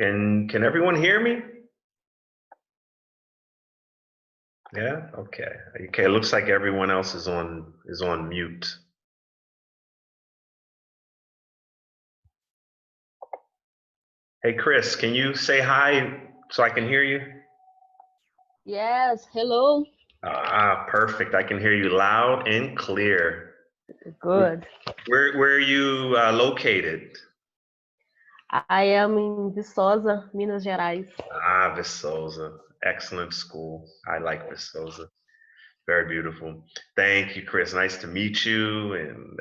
And can everyone hear me? Yeah, okay. Okay, it looks like everyone else is on mute. Hey Chris, can you say hi so I can hear you? Yes, hello. Ah, perfect. I can hear you loud and clear. Good. Where are you located? I am in Viçosa, Minas Gerais. Ah, Viçosa. Excellent school. I like Viçosa. Very beautiful. Thank you, Chris. Nice to meet you. And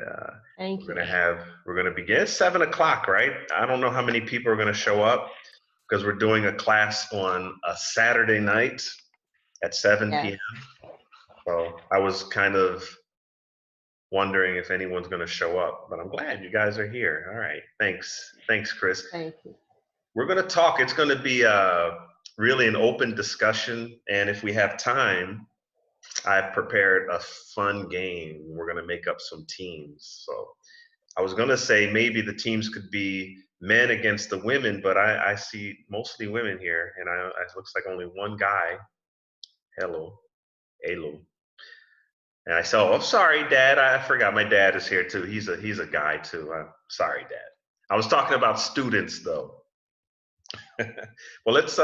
Thank you. we're gonna begin. It's 7 o'clock, right? I don't know how many people are gonna show up because we're doing a class on a Saturday night at 7 Yes. p.m. So I was kind of wondering if anyone's gonna show up, but I'm glad you guys are here. All right, thanks. Thanks, Chris. Thank you. We're gonna talk. It's gonna be really an open discussion, and if we have time, I've prepared a fun game. We're gonna make up some teams. So I was gonna say maybe the teams could be men against the women, but I see mostly women here, and it looks like only one guy. Hello, hello. And I said, "Oh, sorry, Dad. I forgot my dad is here too. He's a guy too. I'm sorry, Dad. I was talking about students though." Well, let's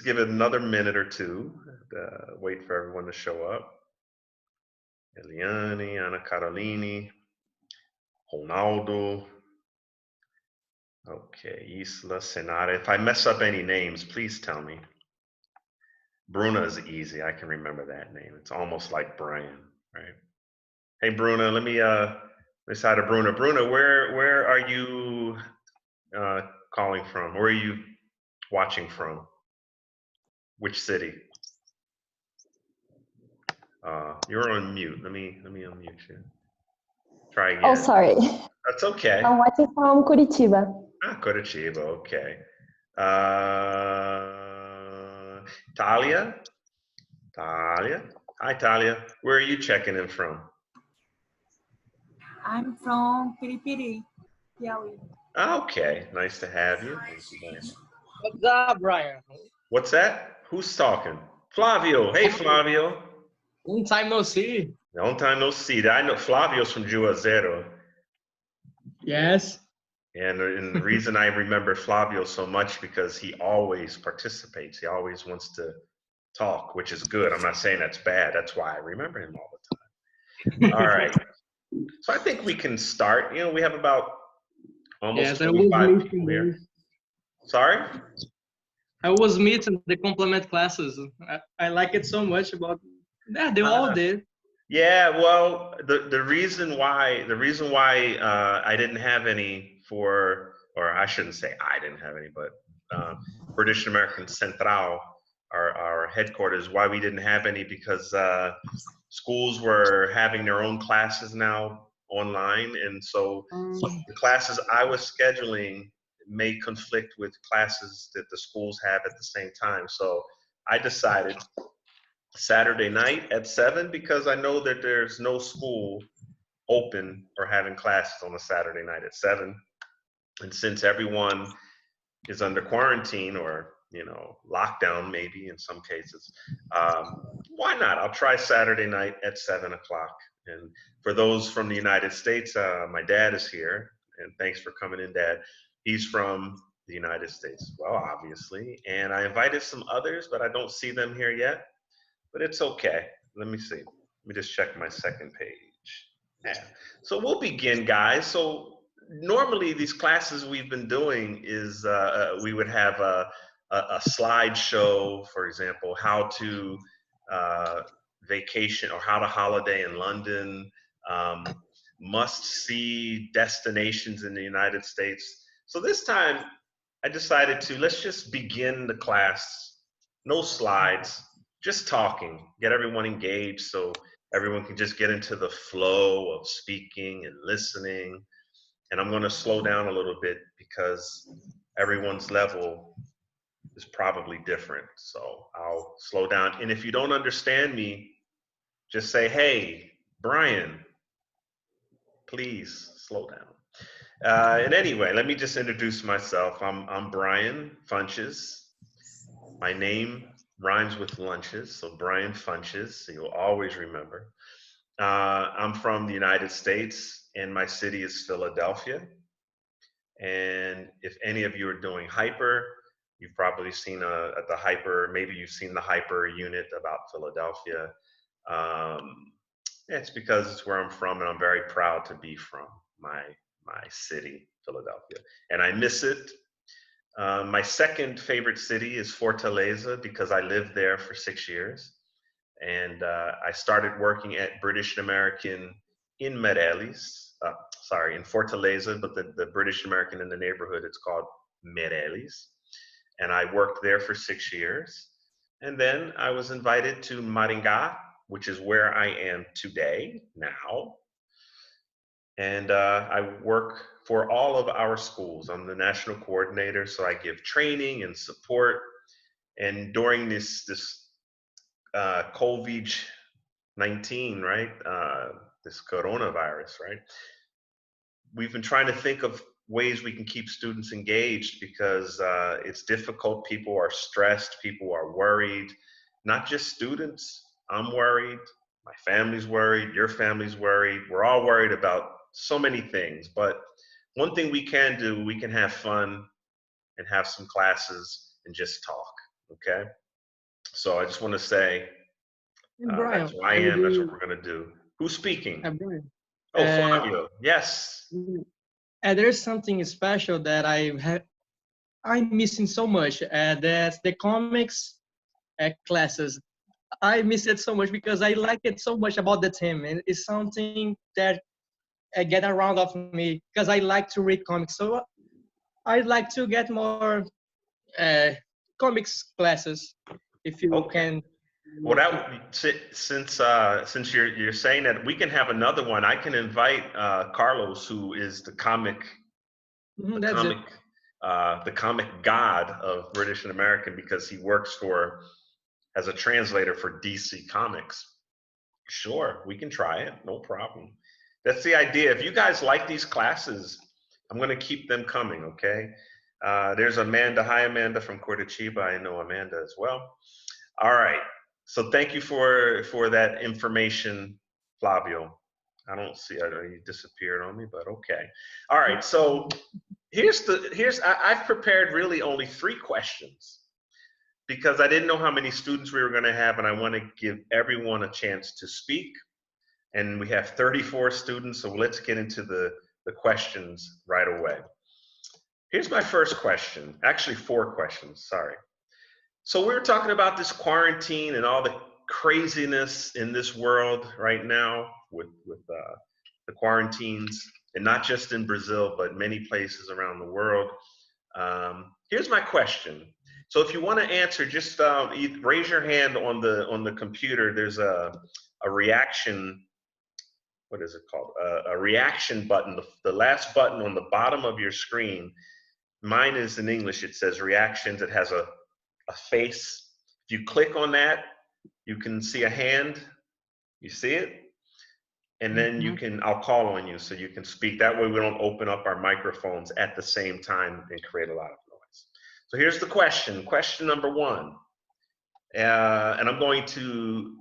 give it another minute or two. Wait for everyone to show up. Eliane, Ana Carolini, Ronaldo. Okay, Isla, Senada. If I mess up any names, please tell me. Bruna is easy. I can remember that name. It's almost like Brian, right? Hey, Bruna, let me say hi to Bruna. Bruna, where are you calling from? Where are you watching from? Which city? You're on mute. Let me unmute you. Try again. Oh, sorry. That's okay. I'm watching from Curitiba. Ah, Curitiba, okay. Talia? Talia? Hi, Talia. Where are you checking in from? I'm from Piripiri, Piauí. Okay, nice to have you. What's up, Brian? What's that? Who's talking? Flavio. Hey, Flavio. Long time no see. Long time no see. I know Flavio's from Juazeiro. Yes. And the reason I remember Flavio so much because he always participates. He always wants to talk, which is good. I'm not saying that's bad. That's why I remember him all the time. All right. So I think we can start. You know, we have about almost 25 people here. Sorry? I was meeting the complement classes. I like it so much about they're all there. Yeah, well, the reason why I didn't have any or I shouldn't say I didn't have any, but British American Central, our headquarters, why we didn't have any because schools were having their own classes now online, and so the classes I was scheduling may conflict with classes that the schools have at the same time. So I decided Saturday night at 7 because I know that there's no school open or having classes on a Saturday night at 7. And since everyone is under quarantine or, you know, lockdown maybe in some cases, why not? I'll try Saturday night at 7 o'clock. And for those from the United States, my dad is here. And thanks for coming in, Dad. He's from the United States, well, obviously. And I invited some others, but I don't see them here yet. But it's okay. Let me see. Let me just check my second page. Yeah. So we'll begin, guys. So normally these classes we've been doing is we would have a slideshow, for example, how to vacation or how to holiday in London, must-see destinations in the United States. So this time I decided to let's just begin the class, no slides, just talking, get everyone engaged so everyone can just get into the flow of speaking and listening. And I'm going to slow down a little bit because everyone's level is probably different. So I'll slow down. And if you don't understand me, just say, hey, Brian, please slow down. And anyway, let me just introduce myself. I'm Brian Funches. My name rhymes with lunches, so Brian Funches, so you'll always remember. I'm from the United States, and my city is Philadelphia. And if any of you are doing hyper, you've probably seen at the hyper, maybe you've seen the hyper unit about Philadelphia. It's because it's where I'm from, and I'm very proud to be from my city, Philadelphia. And I miss it. My second favorite city is Fortaleza because I lived there for 6 years. And I started working at British American in Meireles, in Fortaleza, but the British American in the neighborhood, it's called Meireles. And I worked there for 6 years. And then I was invited to Maringá, which is where I am today, now. And I work for all of our schools. I'm the national coordinator, so I give training and support. And during this COVID-19, right? This coronavirus, right? We've been trying to think of ways we can keep students engaged because it's difficult. People are stressed. People are worried. Not just students. I'm worried. My family's worried. Your family's worried. We're all worried about so many things. But one thing we can do, we can have fun and have some classes and just talk. Okay? So I just want to say, Brian, that's who I am. That's what we're going to do. Who's speaking? Brian, Oh, Fabio. Yes. there's something special that I'm missing so much. That's the comics classes. I miss it so much because I like it so much about the team. And it's something that get around of me because I like to read comics. So I'd like to get more comics classes if you can. Well, since you're saying that, we can have another one. I can invite Carlos, who is the comic god of British and American, because he works as a translator for DC Comics. Sure, we can try it. No problem. That's the idea. If you guys like these classes, I'm going to keep them coming. Okay. There's Amanda. Hi, Amanda from Curitiba. I know Amanda as well. All right. So thank you for that information, Flavio. I don't see, I know you disappeared on me, but okay. All right. So I've prepared really only 3 questions because I didn't know how many students we were going to have, and I want to give everyone a chance to speak. And we have 34 students, so let's get into the questions right away. Here's my first question. Actually, 4 questions, sorry. So we were talking about this quarantine and all the craziness in this world right now with the quarantines, and not just in Brazil, but many places around the world. Here's my question. So if you want to answer, just raise your hand on the computer. There's a reaction. What is it called? A reaction button. The last button on the bottom of your screen. Mine is in English. It says reactions. It has a face. If you click on that, you can see a hand. You see it? And then I'll call on you so you can speak. That way we don't open up our microphones at the same time and create a lot of noise. So here's the question. Question number 1. And I'm going to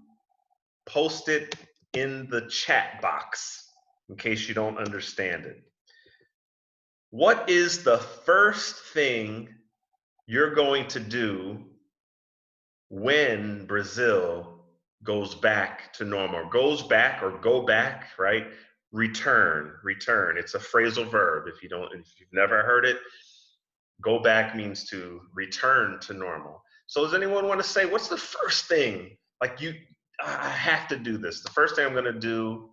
post it in the chat box in case you don't understand it. What is the first thing you're going to do when Brazil goes back to normal? Goes back or go back, right? Return. It's a phrasal verb. If you've never heard it, go back means to return to normal. So does anyone want to say, what's the first thing? Like I have to do this. The first thing I'm going to do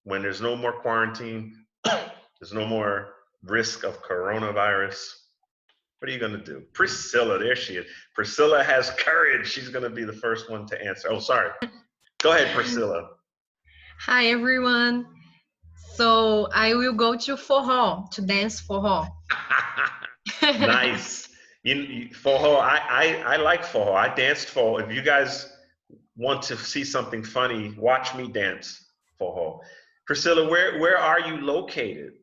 when there's no more quarantine, there's no more risk of coronavirus. What are you going to do? Priscilla, there she is. Priscilla has courage. She's going to be the first one to answer. Oh, sorry. Go ahead, Priscilla. Hi, everyone. So I will go to forró, to dance forró. Nice. Forró, I like forró. I danced forró. If you guys want to see something funny, watch me dance forró. Priscilla, where are you located?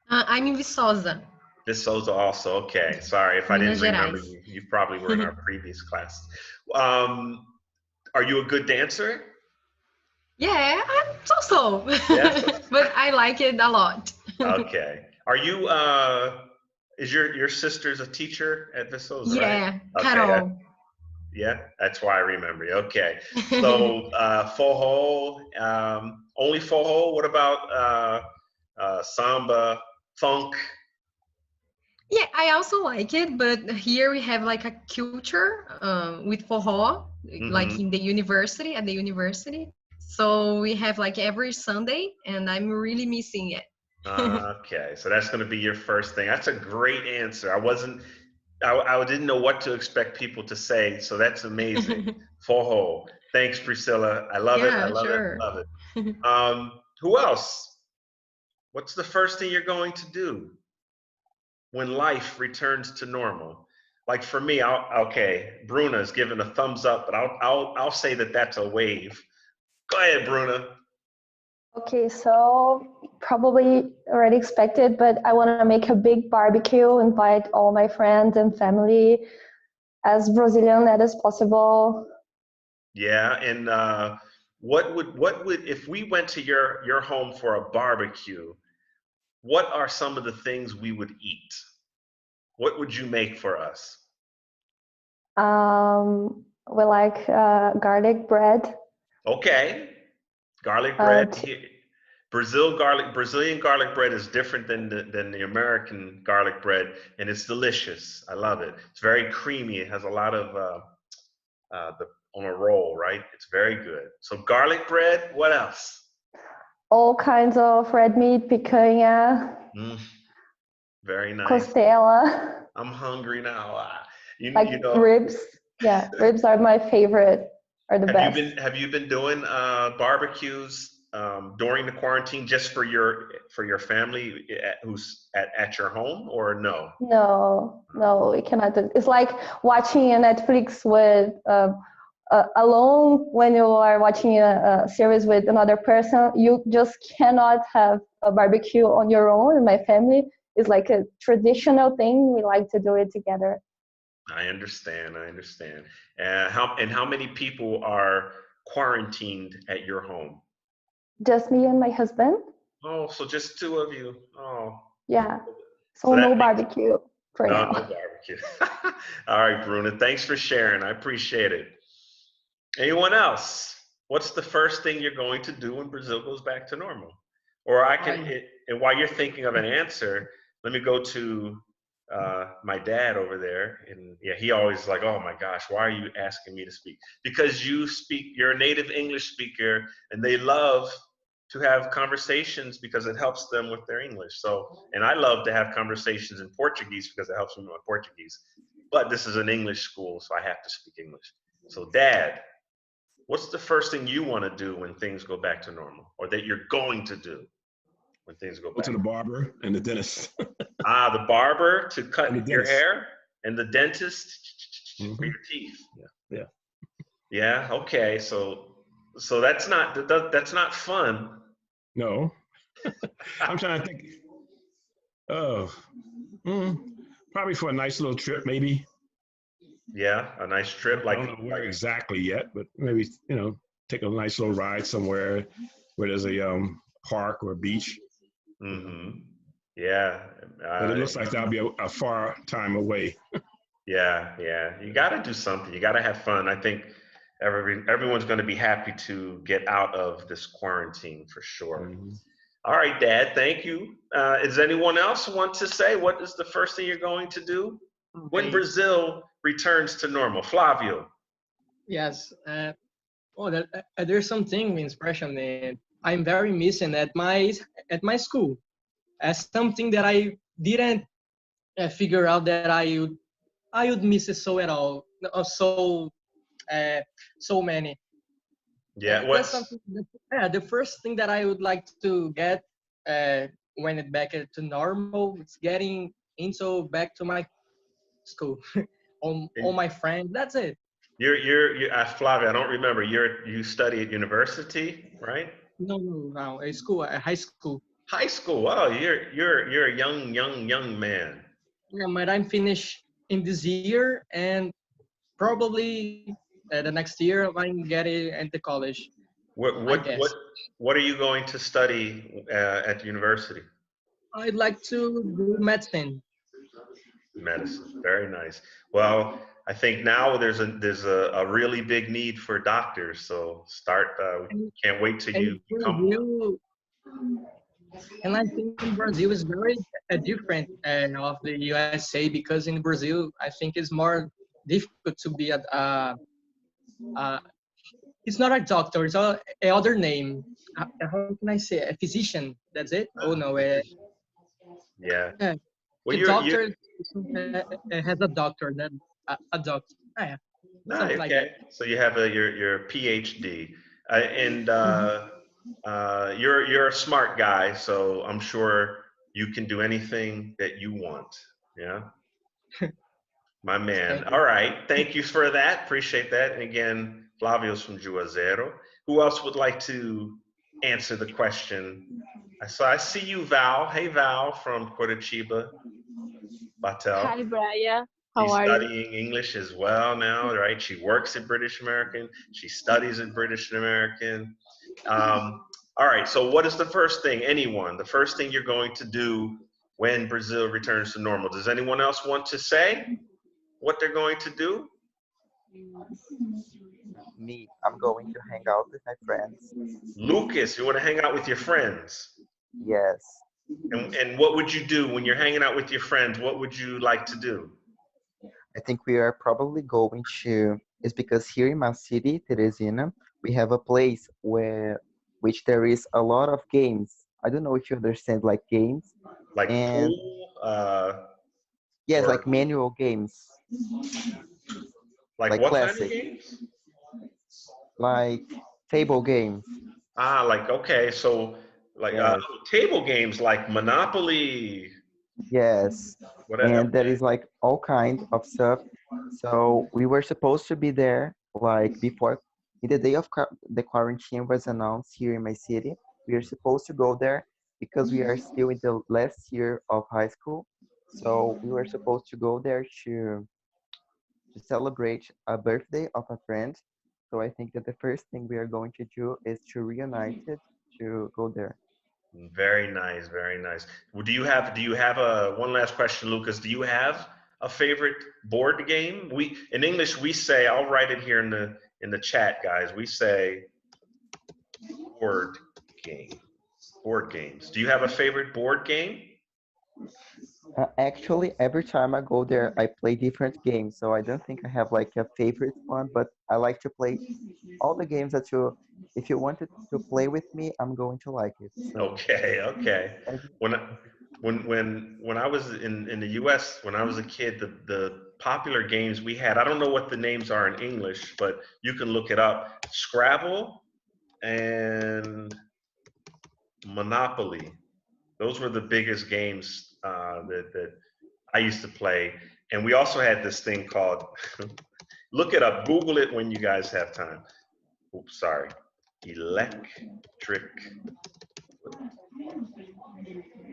I'm in Viçosa, Viçosa also. Okay. Sorry if I Minas didn't remember Gerais. you. You probably were in our previous class. Um, are you a good dancer? Yeah, so. Yes. But I like it a lot. Okay. Are you is your sister's a teacher at Viçosa, right? Yeah, Okay. Carol. Yeah, that's why I remember you. Okay. So forró, only forró. What about samba, funk? Yeah, I also like it, but here we have like a culture with forró, like Hmm. in the university, at the university. So we have like every Sunday, and I'm really missing it. Okay, so that's going to be your first thing. That's a great answer. I didn't know what to expect people to say, so that's amazing. Forró. Thanks, Priscilla. I love it. I Yeah, love it. sure. Love it. Who else? What's the first thing you're going to do when life returns to normal? Like for me, okay, Bruna's giving a thumbs up, but I'll say that that's a wave. Go ahead, Bruna. Okay, so probably already expected, but I want to make a big barbecue, invite all my friends and family, as Brazilian as possible. Yeah, and what would if we went to your home for a barbecue? What are some of the things we would eat? What would you make for us? We like garlic bread. Okay, garlic Uh, bread. Brazilian garlic bread is different than the American garlic bread, and it's delicious. I love it. It's very creamy. It has a lot of the on a roll, right? It's very good. So garlic bread. What else? all kinds of red meat, picanha, Mm, very nice. costela, I'm hungry now. like You know, ribs. Yeah, ribs are my favorite, are the best. have you been doing barbecues during the quarantine just for your family who's at your home or no? No, we cannot do. It's like watching a Netflix with alone when you are watching a series with another person. You just cannot have a barbecue on your own. And my family is like a traditional thing. We like to do it together. I understand. I understand. How many people are quarantined at your home? Just me and my husband. Oh, so just two of you. Oh, Yeah. so So that no makes barbecue for no now. barbecue. All right, Bruna. Thanks for sharing. I appreciate it. Anyone else? What's the first thing you're going to do when Brazil goes back to normal? Or and while you're thinking of an answer, let me go to my dad over there. And yeah, he always like, oh my gosh, why are you asking me to speak? Because you're a native English speaker and they love to have conversations because it helps them with their English. So, and I love to have conversations in Portuguese because it helps me with my Portuguese. But this is an English school, so I have to speak English. So, Dad, what's the first thing you want to do when things go back to normal, or that you're going to do when things go Go to back? the barber and the dentist. The barber to And the cut your dentist. hair, and the dentist for Mhm. your teeth. Yeah. Yeah. Okay. So that's not fun. No. I'm trying to think. Oh, probably for a nice little trip, maybe. Yeah, a nice trip I don't know where exactly yet, but maybe take a nice little ride somewhere where there's a park or beach. Mm-hmm. Yeah. But it looks like that'll be a far time away. Yeah. You got to do something. You got to have fun. I think everyone's going to be happy to get out of this quarantine for sure. Mhm. All right, Dad, thank you. Is anyone else want to say what is the first thing you're going to do when Okay. Brazil returns to normal? Flavio. Yes. There's something inspiration that I'm very missing at my school. As something that I didn't figure out that I would miss it so at all. Uh, so many. Yeah, That's something. The first thing that I would like to get when it back to normal, it's getting into back to my school, all my friends. That's it. you're Flavio, I don't remember. You study at university, right? No, a school, a high school. High school. Oh, you're a young man. Yeah, but I'm finished in this year, and probably the next year I'm getting into college. What I what what guess what are you going to study at the university? I'd like to do medicine. Medicine. Very nice. Well, I think now there's a really big need for doctors. So start. And, Can't wait till and you become. Brazil, and I think in Brazil is very different of the USA, because in Brazil I think it's more difficult to be a it's not a doctor, it's a other name. How can I say, a physician? That's it. Oh no, Yeah. uh, Well, a you're doctor has a doctor, that a doctor. Yeah, no, something like that. okay. So you have your PhD, and Mhm. you're a smart guy. So I'm sure you can do anything that you want. Yeah. My man. Thank you. All right. Thank you for that. Appreciate that. And again, Flavio's from Juazeiro. Who else would like to answer the question? I see you, Val. Hey, Val from Curitiba, Batel. Hi, Brian. How She's are you? studying English as well now, right? She works at British American. She studies at British American. All right. So, what is the first thing, anyone, the first thing you're going to do when Brazil returns to normal? Does anyone else want to say what they're going to do? Me, I'm going to hang out with my friends. Lucas, you want to hang out with your friends. Yes. And what would you do when you're hanging out with your friends? What would you like to do? I think we are probably going to, it's because here in my city, Teresina, we have a place which there is a lot of games. I don't know if you understand like games. Like And pool, yes, or like manual games, like like what kind of classic, games? like table games. Ah, like okay, so like Yes, table games like Monopoly. yes. Whatever. And there is like all kinds of stuff. So we were supposed to be there like before, in the day of the quarantine was announced here in my city. We are supposed to go there because we are still in the last year of high school. So we were supposed to go there to celebrate a birthday of a friend. So I think that the first thing we are going to do is to reunite it to go there. Very nice, very nice. Well, do you have a one last question, Lucas? Do you have a favorite board game? We in English we say, I'll write it here in the chat, guys. We say board game. Board games. Do you have a favorite board game? Actually, every time I go there, I play different games. So I don't think I have like a favorite one, but I like to play all the games that if you wanted to play with me, I'm going to like it. So Okay, okay. every, When I- when I was in the US, when I was a kid, the popular games we had, I don't know what the names are in English, but you can look it up. Scrabble and Monopoly. Those were the biggest games that I used to play. And we also had this thing called, look it up, Google it when you guys have time. Oops, sorry. Electric.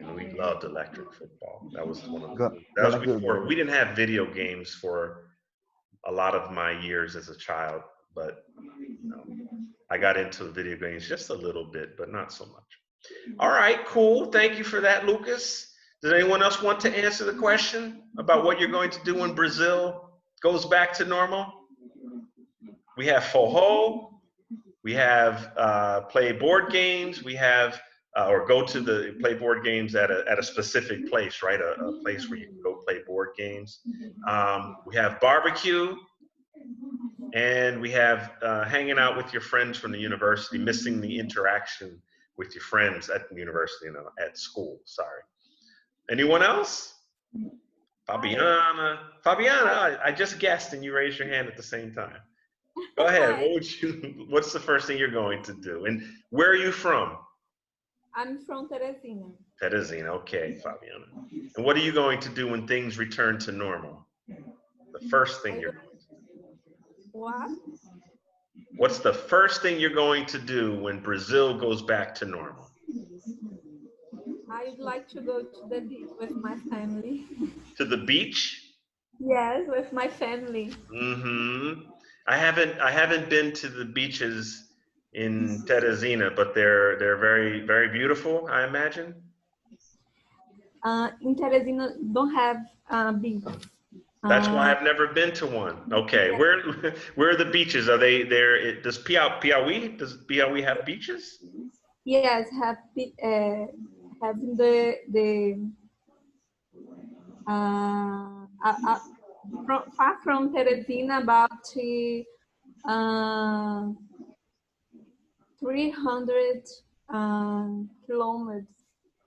And we loved electric football. That was one of the, that was gonna before, Google we it. didn't have video games for a lot of my years as a child, but I got into video games just a little bit, but not so much. All right, cool. Thank you for that, Lucas. Does anyone else want to answer the question about what you're going to do when Brazil goes back to normal? We have forró. We have play board games. We have or go to the play board games at a specific place, right? A place where you can go play board games. We have barbecue, and we have hanging out with your friends from the university, missing the interaction with your friends at the university, at school. Sorry. Anyone else? Fabiana. Fabiana, I just guessed and you raised your hand at the same time. Go ahead. Hi, What's the first thing you're going to do? And where are you from? I'm from Teresina. Teresina. Okay, Fabiana. And what are you going to do when things return to normal? The first thing I you're go- going to do. What? What's the first thing you're going to do when Brazil goes back to normal? I'd like to go to the beach with my family. To the beach? Yes, with my family. Mm-hmm. I haven't been to the beaches in Teresina, but they're very, very beautiful, I imagine. In Teresina, don't have beach. That's why I've never been to one. Okay, where are the beaches? Are they there? Does Piauí have beaches? Yes, having the far from Teresina, about 300 kilometers.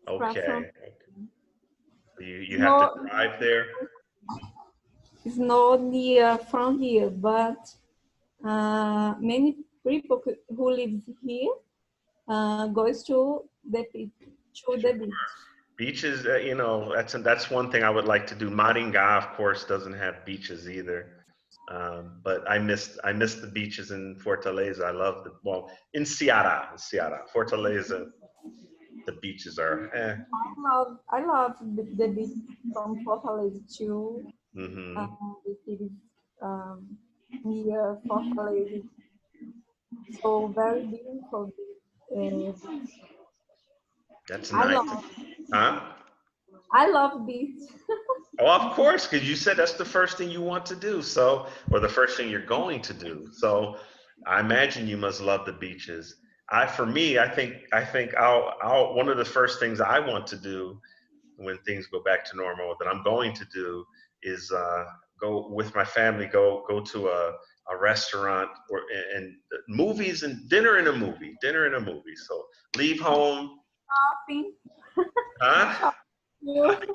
Far from Okay. You have to no, drive there. it's not near from here, but many people who live here goes to the beach. Beaches, that's one thing I would like to do. Maringá, of course, doesn't have beaches either. But I missed the beaches in Fortaleza. I love in Ceará, Fortaleza, the beaches are I love the beach from Fortaleza too. Mm-hmm. The city near Fortaleza, so very beautiful. That's I nice. love Huh? I love beach. Oh, of course, because you said that's the first thing you want to do. So, or the first thing you're going to do. So, I imagine you must love the beaches. For me, I think I'll one of the first things I want to do when things go back to normal that I'm going to do is go with my family, go to a restaurant and movies and dinner in a movie. So leave home, Shopping. huh? You go to the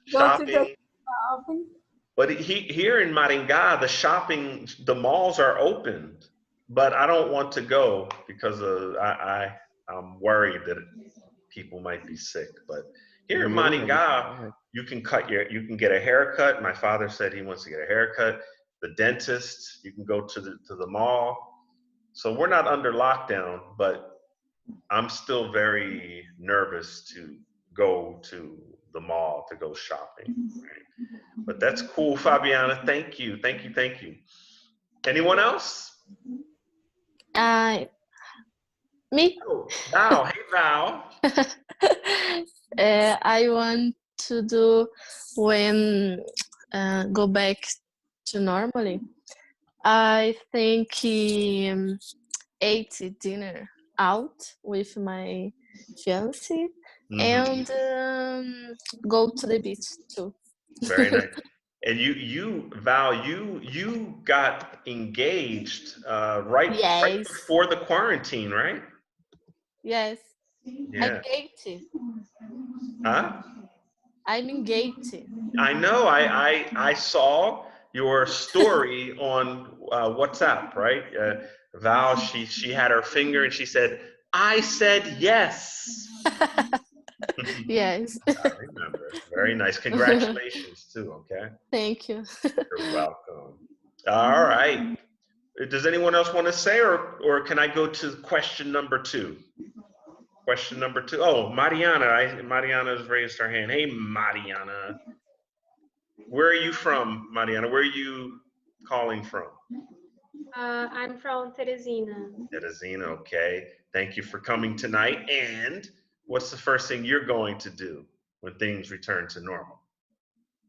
Shopping. shopping. But here in Maringá, the malls are open, but I don't want to go because I'm worried that people might be sick. But here in Maringá, you can get a haircut. My father said he wants to get a haircut. The dentist, you can go to the mall. So we're not under lockdown, but I'm still very nervous to go to the mall to go shopping. Right? But that's cool, Fabiana. Thank you. Anyone else? Me? Oh, Val. Hey, Val. I want to do when go back to normally. I think ate dinner out with my fiancé and go to the beach too. Very nice. And Val, you got engaged right Yes. before the quarantine, right? Yes. Yeah. Engaged. Huh? I'm engaged. I know. I saw your story on WhatsApp, right? Val, she had her finger and she said, "I said yes." Yes. I remember. Very nice. Congratulations too. Okay. Thank you. You're welcome. All right. Does anyone else want to say, or can I go to question number 2? Question number 2. Oh, Mariana has raised her hand. Hey, Mariana. Where are you from, Mariana? Where are you calling from? I'm from Teresina. Teresina, okay. Thank you for coming tonight. And what's the first thing you're going to do when things return to normal?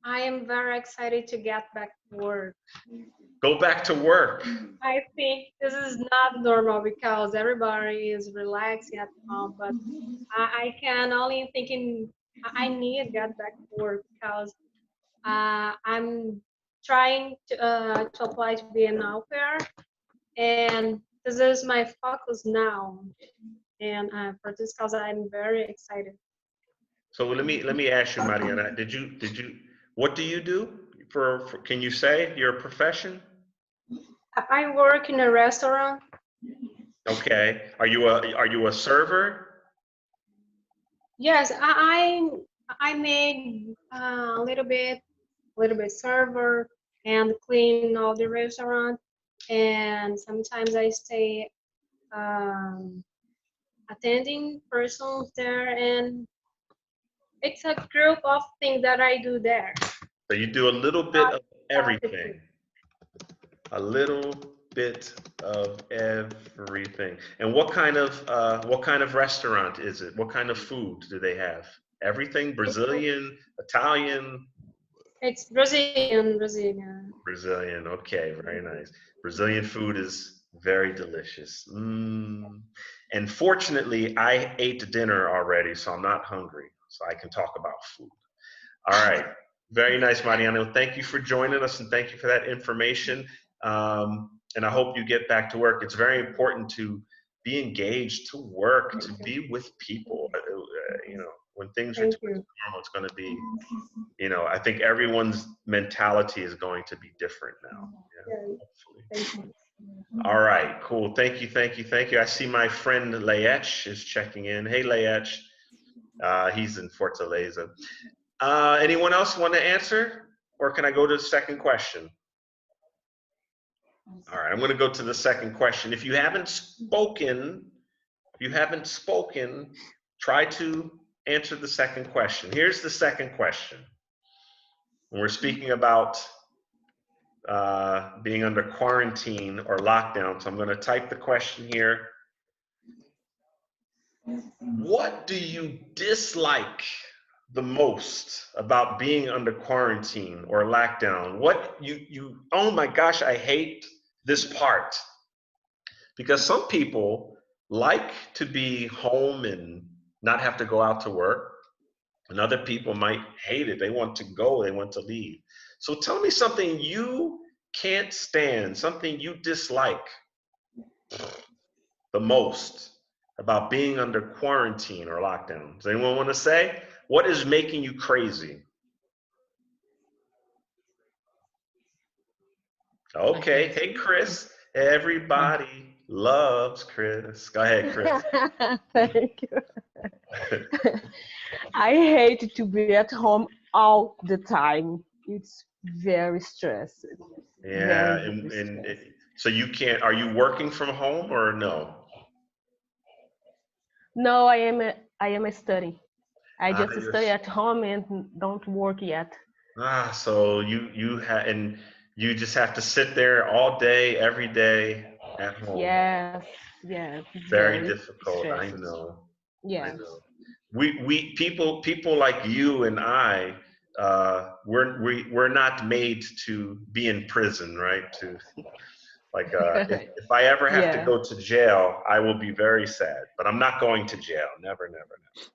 I am very excited to get back to work. Go back to work. I think this is not normal because everybody is relaxing at home, but I can only thinking I need to get back to work because I'm trying to apply to be an au pair, and this is my focus now. And for this cause, I'm very excited. So let me ask you, Mariana, what do you do can you say your profession? I work in a restaurant. Okay. Are you a server? Yes, I made a little bit server and clean all the restaurant, and sometimes I stay attending persons there, and It's a group of things that I do there. So you do a little bit of everything. A little bit of everything. And what kind of restaurant is it? What kind of food do they have? Everything? Brazilian, Italian? It's Brazilian. Brazilian. Okay, very nice. Brazilian food is very delicious. And fortunately, I ate dinner already, so I'm not hungry. So I can talk about food. All right. Very nice, Mariano. Thank you for joining us, and thank you for that information. And I hope you get back to work. It's very important to be engaged, to work, to be with people. You know, when things are normal, it's going to be, you know, I think everyone's mentality is going to be different now. Yeah, hopefully. All right, cool. Thank you, thank you, thank you. I see my friend Leech is checking in. Hey, Leech. He's in Fortaleza. Anyone else want to answer? Or can I go to the second question? All right, I'm going to go to the second question. If you haven't spoken, try to answer the second question. Here's the second question. When we're speaking about being under quarantine or lockdown, so I'm going to type the question here. What do you dislike the most about being under quarantine or lockdown? What you oh my gosh, I hate this part. Because some people like to be home and not have to go out to work, and other people might hate it. They want to go, they want to leave. So tell me something you can't stand, something you dislike the most about being under quarantine or lockdown. Does anyone want to say? What is making you crazy? Okay, hey Chris. Everybody loves Chris. Go ahead, Chris. Thank you. I hate to be at home all the time. It's very stressful. Yeah, and so you can't, are you working from home or no? No, I am studying. I just you're study at home and don't work yet. So you just have to sit there all day, every day at home. Yes. Very difficult. I stressful. know. Yeah. I know. We people like you and I, we're not made to be in prison, right? To like if I ever have to go to jail, I will be very sad. But I'm not going to jail. Never, never, never.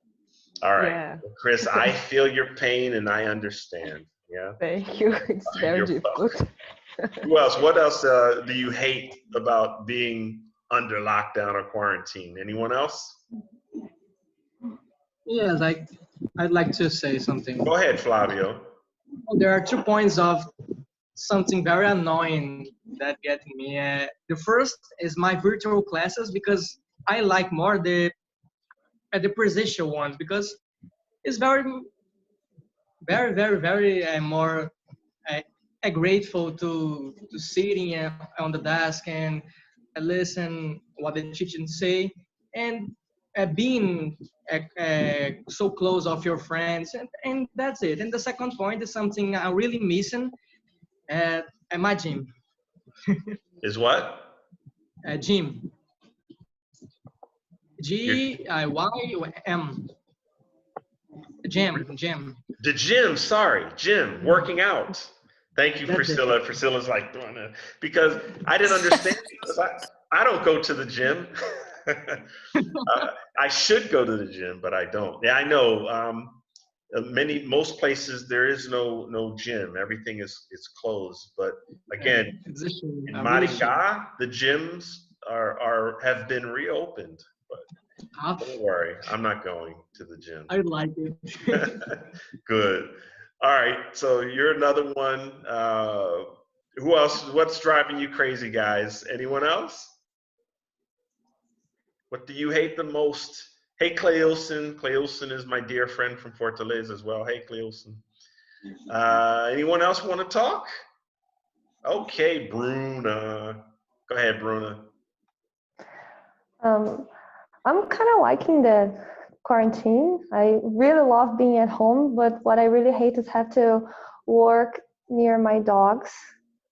All right, Yeah. Chris, I feel your pain and I understand. Yeah. Thank you. It's very difficult. Who else? What else do you hate about being under lockdown or quarantine? Anyone else? Yes, I'd like to say something. Go ahead, Flavio. There are 2 points of something very annoying that get me. The first is my virtual classes, because I like more the presential ones, because it's very more grateful to sitting on the desk and listen what the teacher say, and being so close of your friends, and that's it. And the second point is something I'm really missing at my gym. Is what? Gym. G-I-Y-M. Gym. The gym, sorry, gym, working out. Thank you, That's Priscilla. it. Priscilla's like, because I didn't understand. I don't go to the gym. I should go to the gym, but I don't. Yeah, I know. Most places there is no gym. Everything is closed. But again, in Maringá, the gyms have been reopened. But don't worry, I'm not going to the gym. I like it. Good. All right, so you're another one. Who else? What's driving you crazy, guys? Anyone else? What do you hate the most? Hey, Cleilson. Cleilson is my dear friend from Fortaleza as well. Hey, Cleilson. Anyone else want to talk? Okay, Bruna. Go ahead, Bruna. I'm kind of liking that quarantine. I really love being at home, but what I really hate is have to work near my dogs.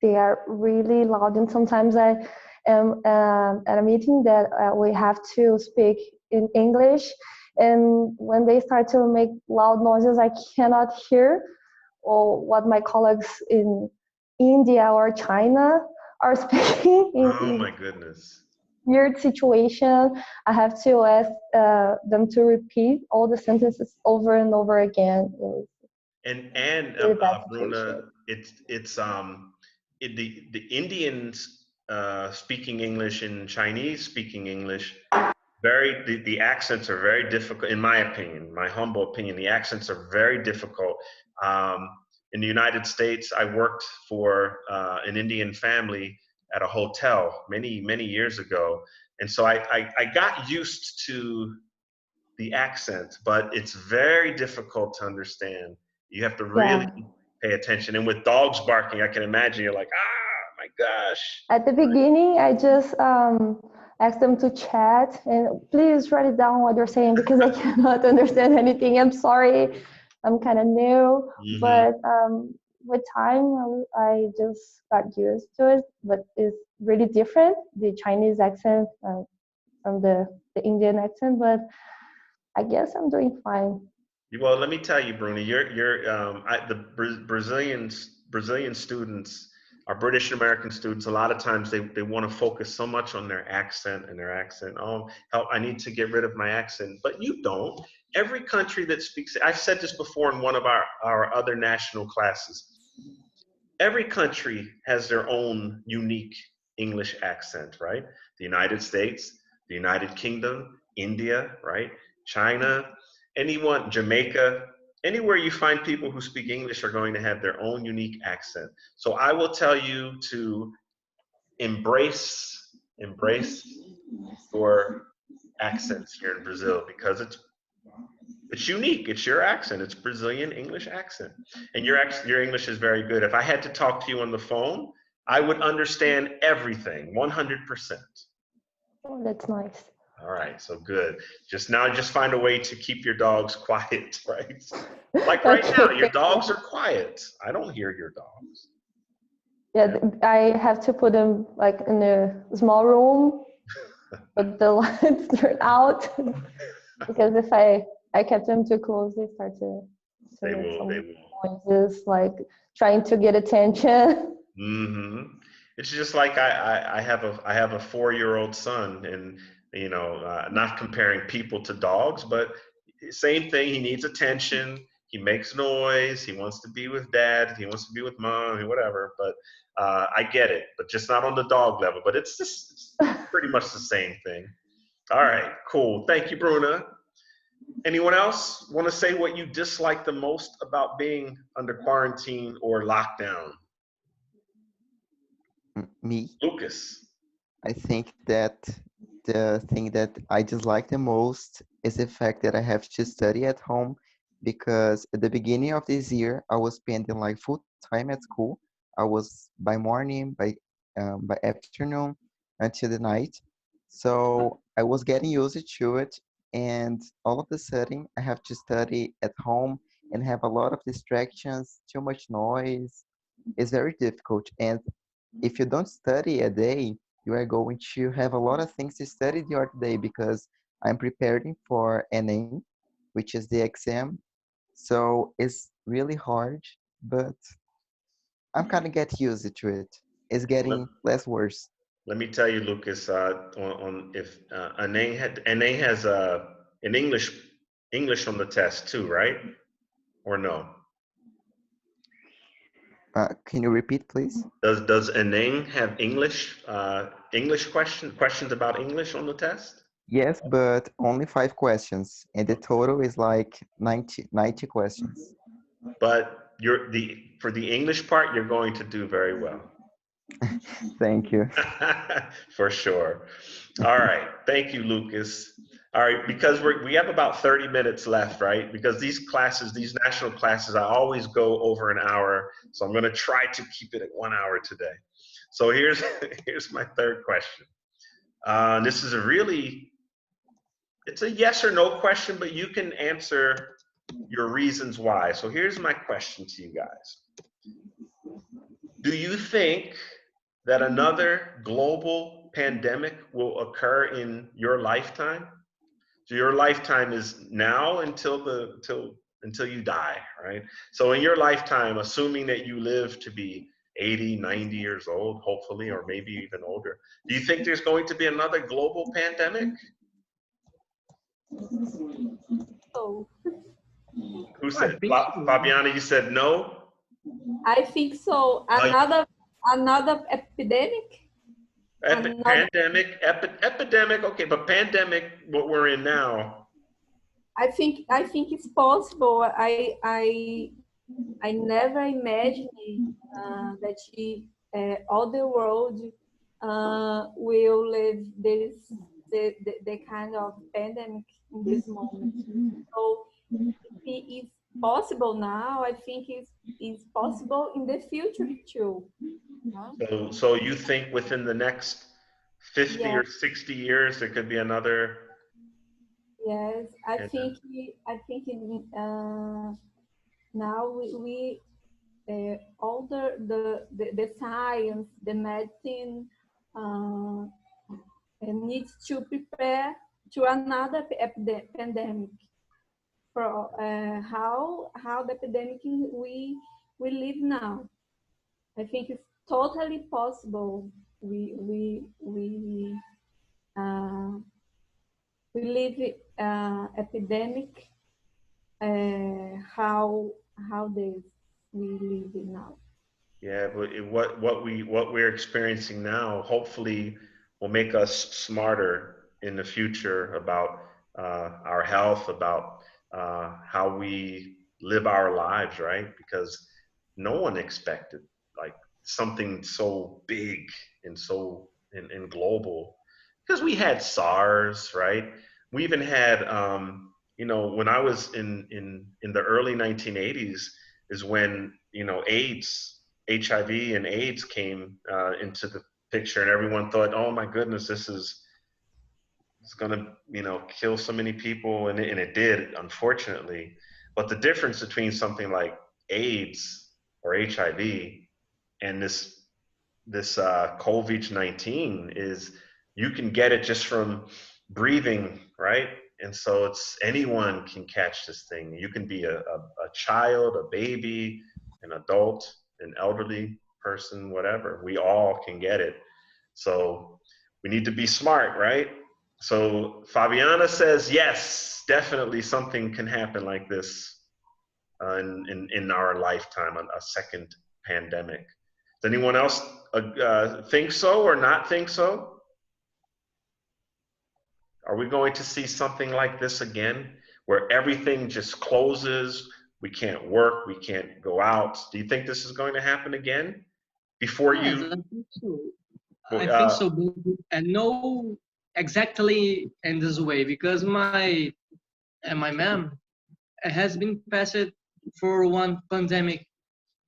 They are really loud, and sometimes I am at a meeting that we have to speak in English, and when they start to make loud noises, I cannot hear or what my colleagues in India or China are speaking. Oh my goodness. Weird situation. I have to ask them to repeat all the sentences over and over again. And Really bad Bruna, situation. the Indians speaking English and Chinese speaking English, the accents are very difficult, in my opinion, my humble opinion. The accents are very difficult. In the United States, I worked for an Indian family at a hotel many years ago, and so I got used to the accent, but it's very difficult to understand. You have to really pay attention. And with dogs barking, I can imagine you're like, ah, my gosh. At the beginning, I just asked them to chat and please write it down what you're saying because I cannot understand anything. I'm sorry, I'm kind of new, but with time, I just got used to it. But it's really different, the Chinese accent from the Indian accent, but I guess I'm doing fine. Well, let me tell you, Bruna, Brazilian students, our British American students, a lot of times they want to focus so much on their accent and their accent. Oh, help, I need to get rid of my accent. But you don't. Every country that speaks, I've said this before in one of our other national classes. Every country has their own unique English accent, right? The United States, the United Kingdom, India, right? China, anyone, Jamaica, anywhere you find people who speak English are going to have their own unique accent. So I will tell you to embrace your accents here in Brazil because it's unique. It's your accent. It's Brazilian English accent. And your English is very good. If I had to talk to you on the phone, I would understand everything, 100%. Oh, that's nice. All right, so good. Just find a way to keep your dogs quiet, right? Like right now, your dogs are quiet. I don't hear your dogs. Yeah, I have to put them like in a small room, but the lights turn out because if I kept them too close, they start to make some noises, like trying to get attention. It's just like I have a 4-year-old son, and you know, not comparing people to dogs, but same thing. He needs attention. He makes noise. He wants to be with dad. He wants to be with mom, whatever. But I get it, but just not on the dog level. But it's pretty much the same thing. All right, cool. Thank you, Bruna. Anyone else want to say what you dislike the most about being under quarantine or lockdown? Me? Lucas. I think that the thing that I dislike the most is the fact that I have to study at home because at the beginning of this year, I was spending like full time at school. I was by morning, by afternoon until the night. So I was getting used to it. And all of a sudden, I have to study at home and have a lot of distractions, too much noise. It's very difficult. And if you don't study a day, you are going to have a lot of things to study the other day because I'm preparing for NA, which is the exam. So it's really hard, but I'm kind of get used to it. It's getting less worse. Let me tell you, Lucas, if NA has an English on the test too, right? Or no? Can you repeat, please? Does NA have English questions about English on the test? Yes, but only 5 questions, and the total is like 90 questions. But for the English part, you're going to do very well. Thank you. For sure. All right. Thank you, Lucas. All right, because we have about 30 minutes left, right? Because these national classes, I always go over an hour. So I'm going to try to keep it at 1 hour today. So here's my third question. This is it's a yes or no question, but you can answer your reasons why. So here's my question to you guys. Do you think that another global pandemic will occur in your lifetime? So your lifetime is now until you die, right? So in your lifetime, assuming that you live to be 80, 90 years old, hopefully, or maybe even older, do you think there's going to be another global pandemic? So Who said, Fabiana, you said no? I think so. Another epidemic. Epidemic, okay, but pandemic, what we're in now. I think it's possible. I never imagined that all the world will live the kind of pandemic in this moment. So it's possible now. I think it's possible in the future too. So you think within the next 50 or 60 years there could be another? Yes, I think now we all the science, the medicine needs to prepare to another pandemic. For how the epidemic we live now. I think it's totally possible. We live epidemic. How this we live in now. Yeah, but what we're experiencing now hopefully will make us smarter in the future about our health, about how we live our lives, right? Because no one expected like something so big and so and global. Because we had SARS, right? We even had when I was in the early 1980s is when AIDS, HIV and AIDS came into the picture, and everyone thought, oh my goodness, it's gonna kill so many people, and it did, unfortunately. But the difference between something like AIDS or HIV and this COVID-19 is you can get it just from breathing, right? And so it's anyone can catch this thing. You can be a child, a baby, an adult, an elderly person, whatever. We all can get it. So we need to be smart, right? So Fabiana says, yes, definitely something can happen like this in our lifetime, a second pandemic. Does anyone else think so or not think so? Are we going to see something like this again, where everything just closes, we can't work, we can't go out? Do you think this is going to happen again? Before Yes, you... I think so. I think so, and no, exactly in this way, because my mom has been passed for one pandemic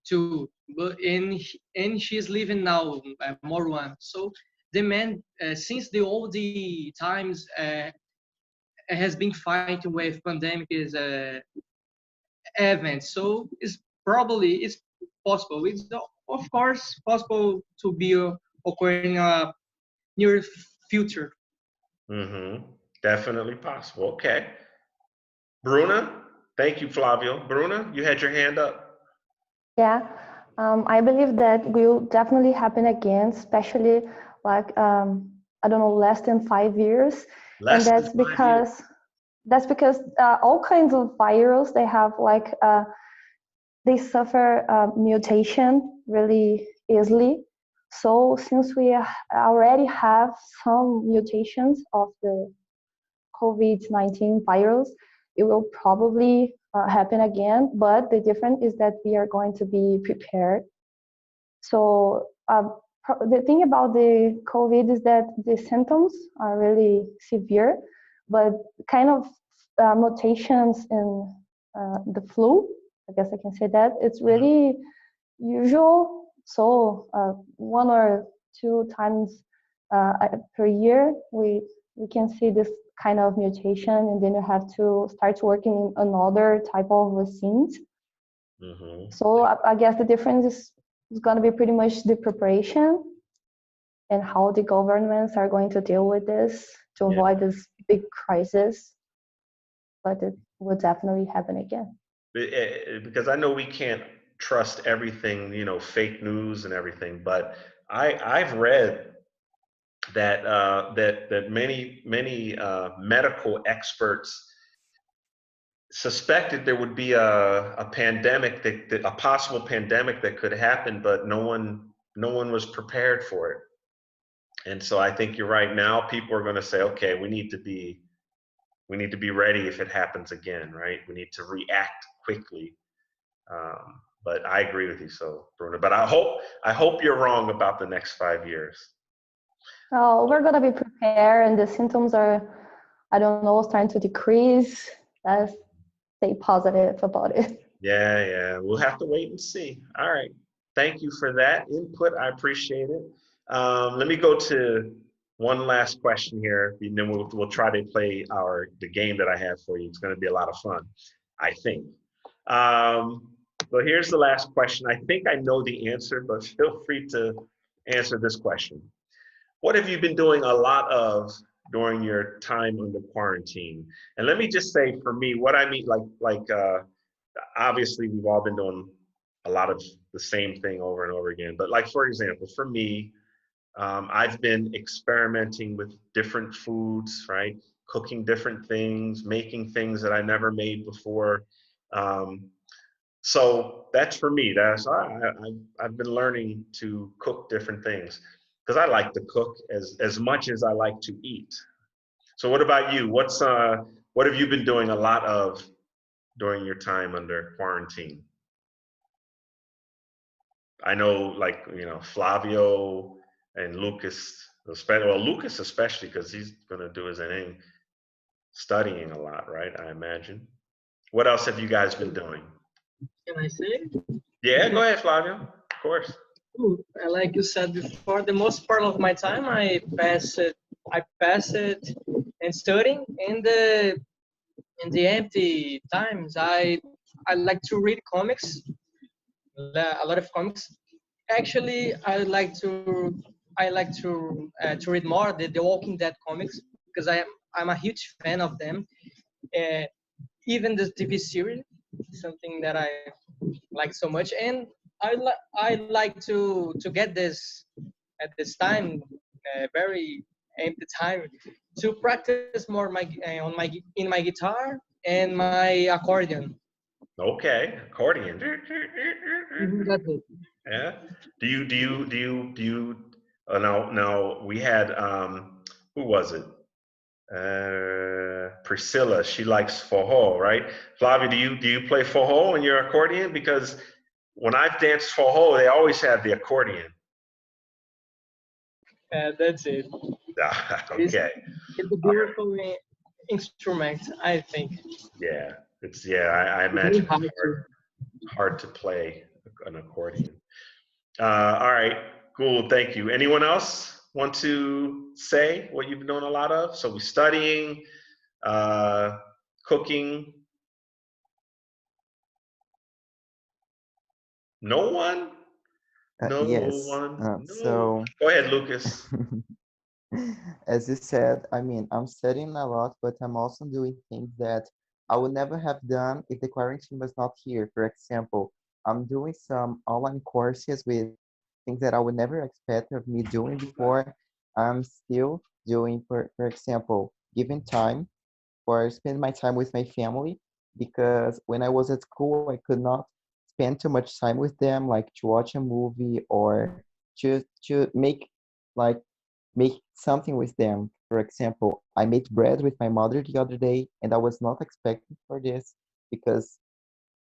too, but and she's living now more one. So the man since the old times has been fighting with pandemic is event. So it's possible. It's of course possible to be occurring near future. Mm-hmm. Definitely possible. Okay. Bruna, thank you, Flavio. Bruna, you had your hand up. Yeah, I believe that will definitely happen again, especially like I don't know, less than 5 years, and that's because all kinds of viruses they have like they suffer mutation really easily. So since we already have some mutations of the COVID-19 virus, it will probably happen again. But the difference is that we are going to be prepared. So the thing about the COVID is that the symptoms are really severe, but kind of mutations in the flu, I guess I can say that, it's really usual. So 1 or 2 times per year, we can see this kind of mutation, and then you have to start working in another type of scenes. So I guess the difference is going to be pretty much the preparation and how the governments are going to deal with this to avoid this big crisis. But it will definitely happen again. Because I know we can't trust everything, you know, fake news and everything, but I've read that that many medical experts suspected there would be a pandemic, that a possible pandemic that could happen, but no one was prepared for it. And so I think you're right. Now people are going to say, okay, we need to be ready if it happens again, right? We need to react quickly. But I agree with you, so Bruno. But I hope you're wrong about the next 5 years. Oh, we're gonna be prepared, and the symptoms are, I don't know, starting to decrease. Let's stay positive about it. Yeah, we'll have to wait and see. All right, thank you for that input. I appreciate it. Let me go to one last question here, and then we'll try to play the game that I have for you. It's going to be a lot of fun, I think. So here's the last question. I think I know the answer, but feel free to answer this question. What have you been doing a lot of during your time under quarantine? And let me just say, for me, what I mean, obviously we've all been doing a lot of the same thing over and over again. But like, for example, for me, I've been experimenting with different foods, right? Cooking different things, making things that I never made before. So that's for me. I've been learning to cook different things because I like to cook as much as I like to eat. So what about you? What have you been doing a lot of during your time under quarantine? I know, like, you know, Flavio and Lucas, Lucas especially, because he's going to do his thing, studying a lot, right? I imagine. What else have you guys been doing? Can I say? Yeah, go ahead, Flavio. Of course. Like you said before, the most part of my time I pass it and studying. In the empty times, I like to read comics, a lot of comics. Actually, I like to read more the Walking Dead comics because I'm a huge fan of them. Even the TV series, something that I like so much, and I like to get this at this time, very empty time, to practice more in my guitar and my accordion. Okay, accordion. That's it. Yeah. Do you? Now we had who was it? Priscilla. She likes forró, right? Flavia, do you play forró on your accordion? Because when I've danced forró, they always have the accordion. That's it. Okay. It's a beautiful instrument, I think. Yeah, I imagine it's hard to play an accordion. All right, cool. Thank you. Anyone else want to say what you've been doing a lot of? So we're studying, cooking. No one? No Yes. one? No. So, Go ahead, Lucas. as you said, I mean, I'm studying a lot, but I'm also doing things that I would never have done if the quarantine was not here. For example, I'm doing some online courses with things that I would never expect of me doing before. I'm still doing, for example, giving time or spend my time with my family, because when I was at school, I could not spend too much time with them, like to watch a movie or to like make something with them. For example, I made bread with my mother the other day, and I was not expecting for this because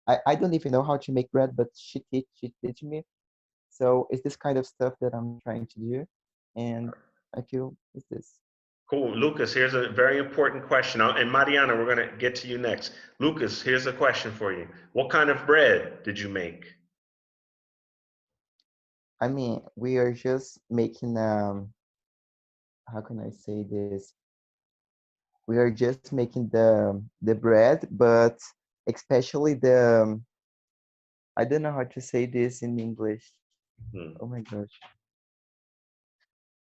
I don't even know how to make bread, but she teach me. So it's this kind of stuff that I'm trying to do, and I feel it's this. Cool. Lucas, here's a very important question. And Mariana, we're going to get to you next. Lucas, here's a question for you. What kind of bread did you make? I mean, we are just making how can I say this? we are just making the bread, but especially the I don't know how to say this in English. Oh my gosh.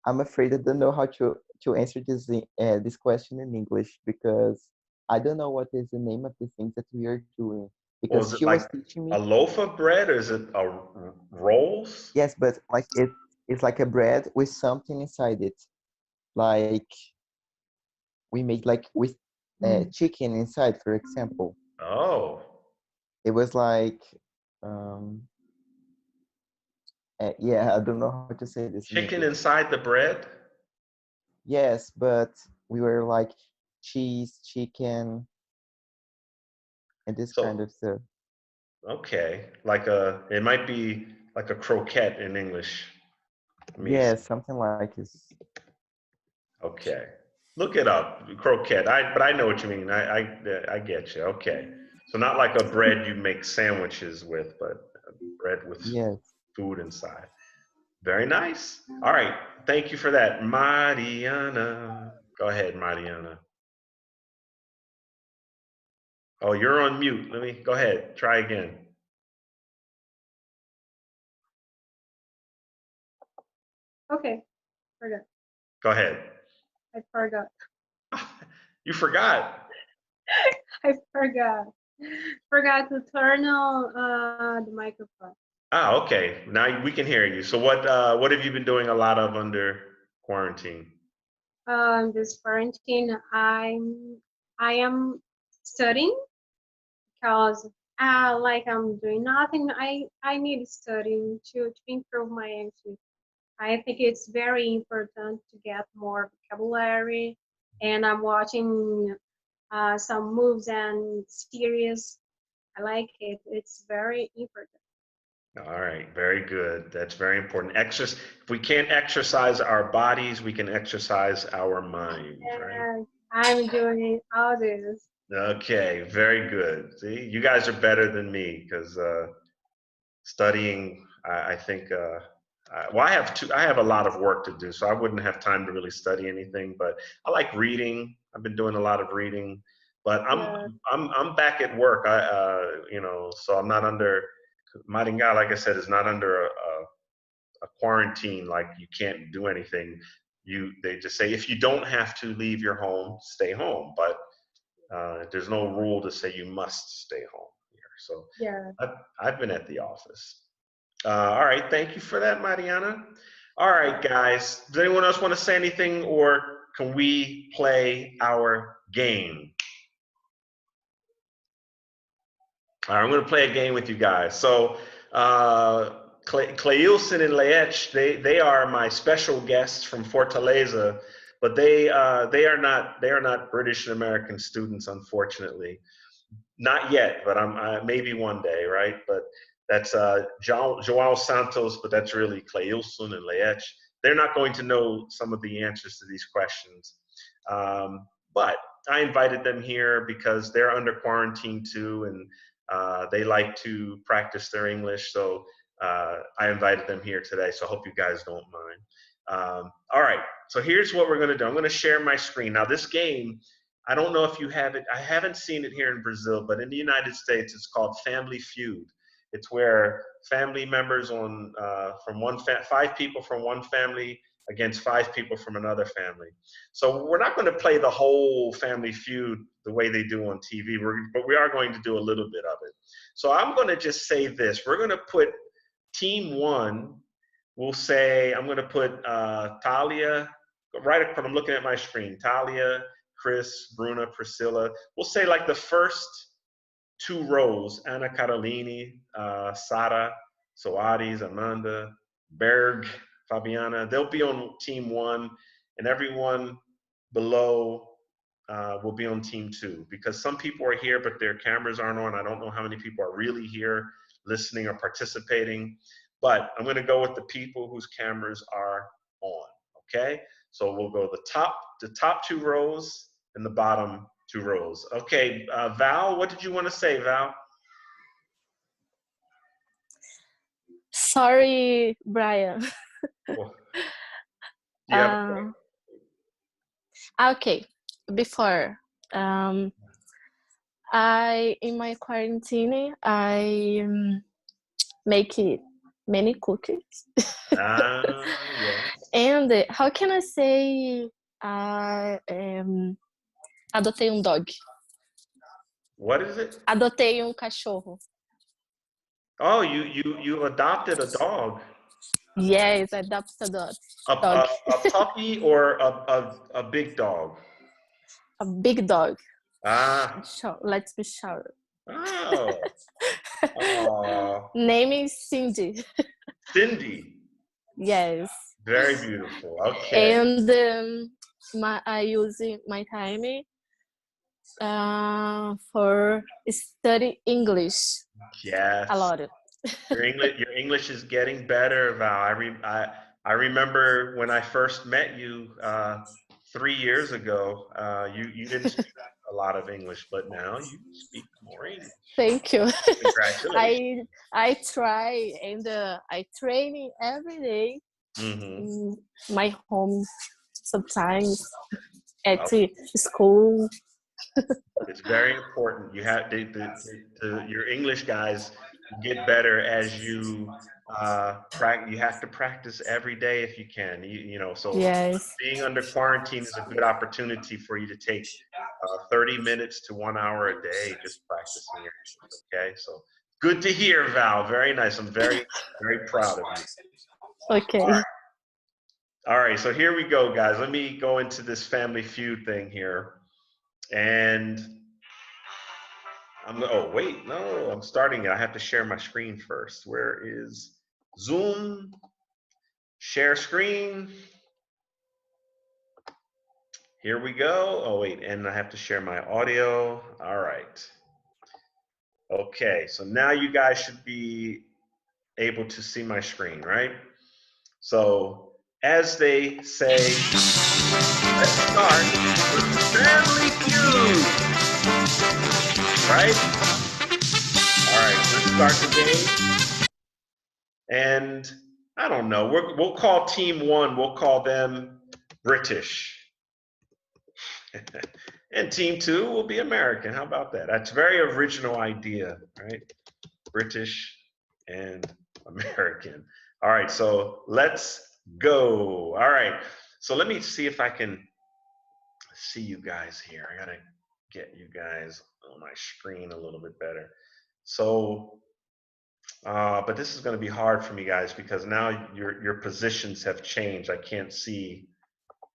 I'm afraid I don't know how to answer this question in English because I don't know what is the name of the things that we are doing. Well, Because is it she was like teaching me. a loaf of bread or is it a rolls? Yes, but like it's like a bread with something inside it. Like we made like with chicken inside, for example. Oh. It was like um yeah, I don't know how to say this in Chicken English. inside the bread? Yes, but we were like cheese, chicken, and this kind So, of stuff. okay. It might be like a croquette in English. Let me Yeah, see. something like this. Okay. Look it up, croquette. But I know what you mean. I get you. Okay. So not like a bread you make sandwiches with, but bread with Yes. food inside. Very nice. All right. Thank you for that, Mariana. Go ahead, Mariana. Oh, you're on mute. Let me go ahead. Try again. Okay, forgot. Go ahead. I forgot. You forgot. I forgot. Forgot to turn on the microphone. Ah, okay. Now we can hear you. So what have you been doing a lot of under quarantine? This quarantine, I am studying because like I'm doing nothing. I need studying to improve my English. I think it's very important to get more vocabulary, and I'm watching some movies and series. I like it. It's very important. All right, very good. That's very important. If we can't exercise our bodies, we can exercise our minds, right? And I'm doing all this. Okay, very good. See, you guys are better than me because studying, I think, well, I have a lot of work to do, so I wouldn't have time to really study anything. But I like reading. I've been doing a lot of reading, but Yeah. I'm back at work. So I'm not under Maringá, like I said, is not under a quarantine. Like you can't do anything. They just say if you don't have to leave your home, stay home. But there's no rule to say you must stay home here. So Yeah. I've been at the office. All right, thank you for that, Mariana. All right, guys, does anyone else want to say anything, or can we play our game? All right, I'm going to play a game with you guys. So Cleilson and Leech, they are my special guests from Fortaleza, but they are not British and American students, unfortunately. Not yet, but maybe one day, right? But that's Joao Santos, but that's really Cleilson and Leech. They're not going to know some of the answers to these questions. But I invited them here because they're under quarantine too, and they like to practice their English. So I invited them here today. So I hope you guys don't mind. All right, so here's what we're going to do. I'm going to share my screen. Now this game, I don't know if you have it. I haven't seen it here in Brazil, but in the United States, it's called Family Feud. It's where family members from 5 people from one family against 5 people from another family. So we're not going to play the whole Family Feud the way they do on TV, but we are going to do a little bit of it. So I'm going to just say this. We're going to put team 1. We'll say, I'm going to put Talia, I'm looking at my screen, Talia, Chris, Bruna, Priscilla. We'll say like the first 2 rows, Anna Carolini, Sara, Soares, Amanda, Berg, Fabiana. They'll be on team 1, and everyone below will be on team 2, because some people are here, but their cameras aren't on. I don't know how many people are really here listening or participating, but I'm going to go with the people whose cameras are on. Okay, so we'll go the top 2 rows and the bottom 2 rows. Okay, Val, what did you want to say, Val? Sorry, Brian. Well, yeah. Okay. before. In my quarantine, I make many cookies. Yes. And how can I say adotei dog? What is it? Adotei cachorro. Oh, you adopted a dog. Yes, I adopted a A dog. puppy or a big dog? A big dog. Ah. Let's be sure. Oh. Oh. Name is Cindy. Cindy. Yes. Very beautiful. Okay. And I use my time for study English. Yes. A lot. Your English is getting better, Val. I remember when I first met you 3 years ago. You didn't speak a lot of English, but now you speak more English. Thank you. Congratulations. I try and I train every day in my home, sometimes at school. It's very important. You have your English guys get better as you practice. You have to practice every day if you can. You know, so yes. Being under quarantine is a good opportunity for you to take 30 minutes to 1 hour a day just practicing your English. Okay, so good to hear, Val. Very nice. I'm very proud of you. Okay. All right, so here we go, guys. Let me go into this Family Feud thing here. And I'm starting it. I have to share my screen first. Where is Zoom? Share screen. Here we go. Oh, wait, and I have to share my audio. All right. Okay, so now you guys should be able to see my screen, right? So, as they say, let's start with Family Feud. Right? All right, let's start the game. And I don't know, we'll call team one, we'll call them British. And team two will be American. How about that? That's a very original idea, right? British and American. All right, so let's go. All right, so let me see if I can see you guys here. I gotta get you guys on my screen a little bit better. So, but this is going to be hard for me, guys, because now your positions have changed. I can't see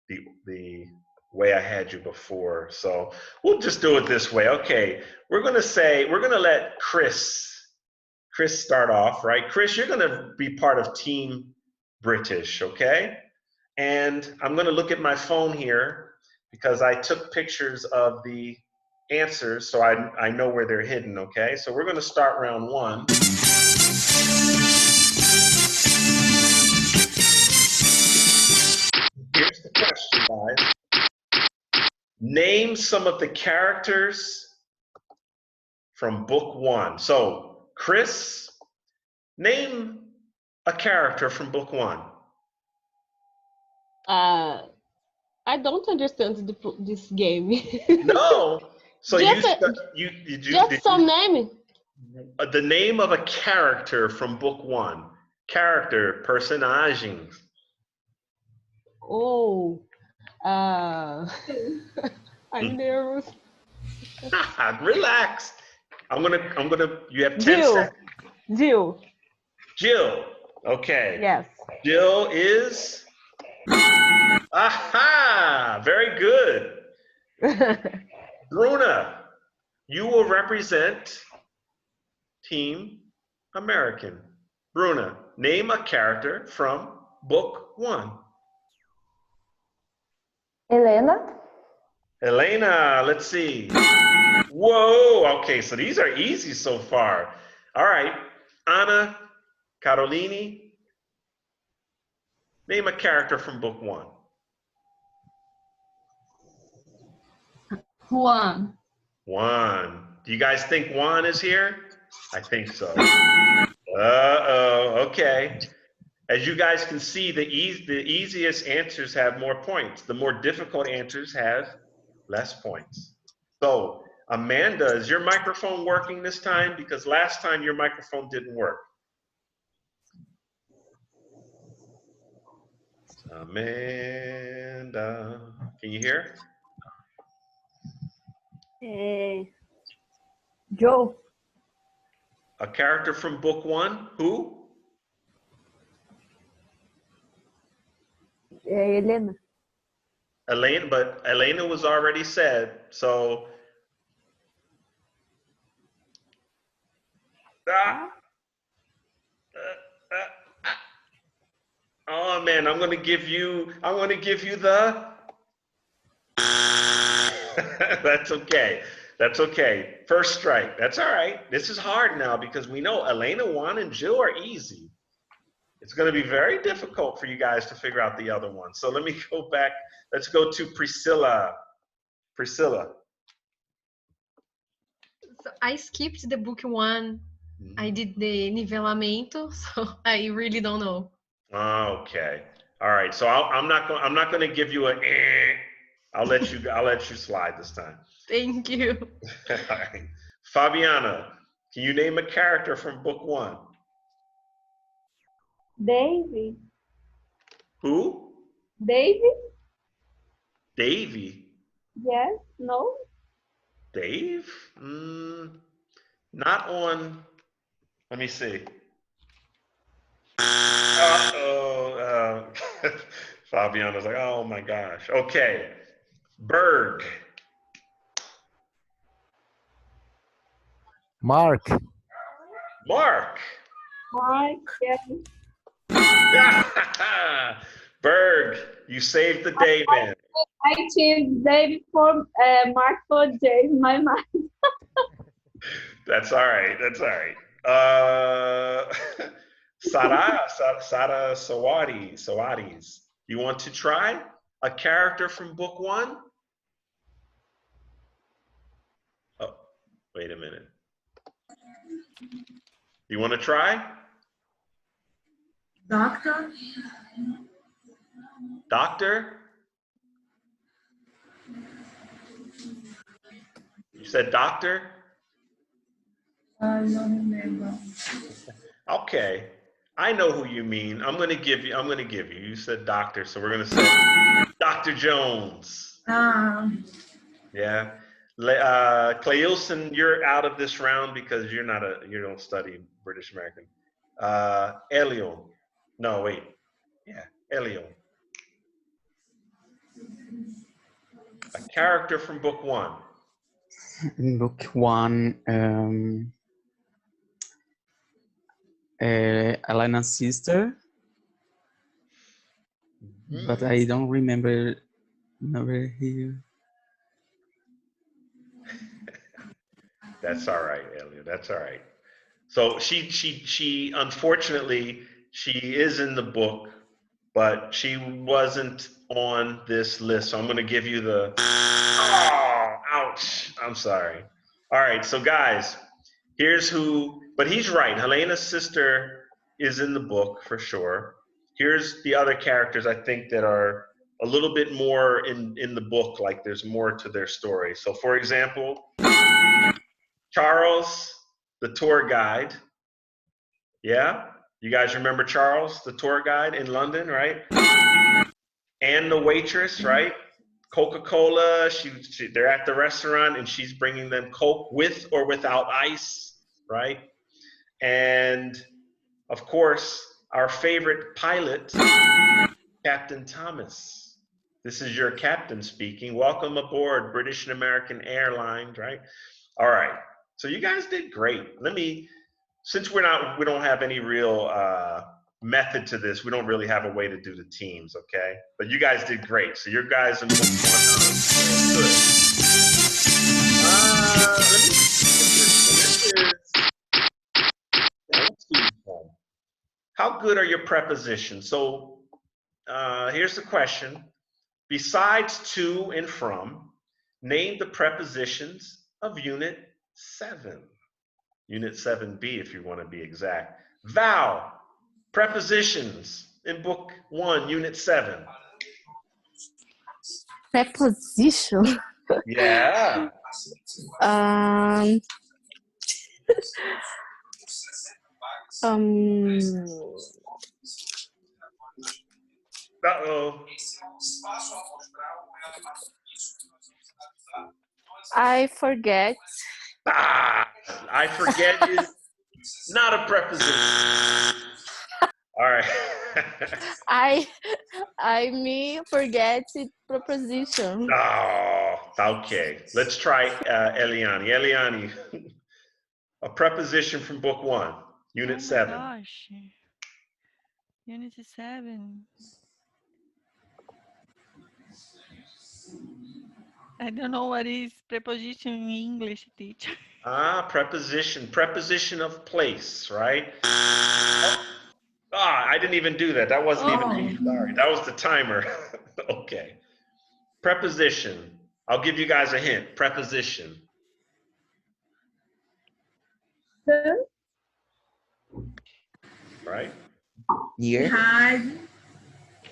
the way I had you before. So we'll just do it this way. Okay, we're going to let Chris start off, right? Chris, you're going to be part of Team British, okay? And I'm going to look at my phone here because I took pictures of the answers so I know where they're hidden, okay? So we're going to start round one. Here's the question, guys. Name some of the characters from book one. So, Chris, name a character from book one. I don't understand this game. No. So just some name. The name of a character from book one. Character, personagem. Oh, I'm nervous. Relax. I'm gonna. You have 10 seconds. Jill. Okay. Yes. Jill is. Aha! Very good. Bruna, you will represent Team American. Bruna, name a character from book one. Elena. Elena, let's see. Whoa, okay, so these are easy so far. All right, Anna Carolini, name a character from book one. Juan. Juan. Do you guys think Juan is here? I think so. Uh-oh, okay. As you guys can see, the easiest answers have more points. The more difficult answers have Less points. So, Amanda, is your microphone working this time? Because last time your microphone didn't work. Amanda, can you hear? Joe. A character from book 1, who? Helena. Elena, but Elena was already said, so. Oh man, I'm gonna give you the. That's okay. That's okay. First strike. That's all right. This is hard now because we know Elena, Juan, and Jill are easy. It's going to be very difficult for you guys to figure out the other one. So let me go back. Let's go to Priscilla. Priscilla. So I skipped the book 1. I did the nivelamento, so I really don't know. Okay. All right. So I'm not going to give you a. I'll let you slide this time. Thank you. All right. Fabiana, can you name a character from book 1? Davy. Who? Davy? Davy. Yes, no? Dave? Not on. Let me see. Fabiana's like, oh my gosh. Okay. Berg. Mark. Mark. Mark, yes. Berg, you saved the day, man. I changed David for Mark for Jay in my mind. That's all right. That's all right. Sara Sawadis. You want to try a character from book 1? Oh, wait a minute. You want to try? Doctor. Doctor? You said doctor? I don't remember. Okay. I know who you mean. I'm gonna give you. You said doctor, so we're gonna say Dr. Jones. Yeah. Cleilson, you're out of this round because you don't study British American. Elio. No, wait. Yeah, Elio. A character from book 1. In book 1, Elena's sister, but I don't remember here. That's all right, Elio. That's all right. So she unfortunately she is in the book, but she wasn't on this list. So I'm going to give you the. Oh, ouch! I'm sorry. All right, so guys, here's who. But he's right. Helena's sister is in the book for sure. Here's the other characters I think that are a little bit more in the book. Like there's more to their story. So for example, Charles, the tour guide. Yeah, you guys remember Charles, the tour guide in London, right? And the waitress, right? Coca-Cola. They're at the restaurant and she's bringing them Coke with or without ice, right? And of course, our favorite pilot, Captain Thomas. This is your captain speaking. Welcome aboard British and American Airlines, right? All right. So you guys did great. Since we don't have any real method to this, we don't really have a way to do the teams, okay? But you guys did great. So your guys are good. How good are your prepositions? So here's the question. Besides to and from, name the prepositions of Unit 7. Unit 7B, if you want to be exact. Val, prepositions in Book 1, Unit 7. Preposition? Yeah. Um, Uh-oh. I forget. Ah, I forget is not a preposition. All right. I me forget preposition. Oh, okay. Let's try Eliani. Eliani, a preposition from book 1, unit 7. Gosh. Unit 7. I don't know what is preposition in English, teacher. Ah, preposition. Preposition of place, right? Ah, I didn't even do that. That wasn't even me. Sorry. That was the timer. Okay. Preposition. I'll give you guys a hint. Preposition. Right? Here. Behind.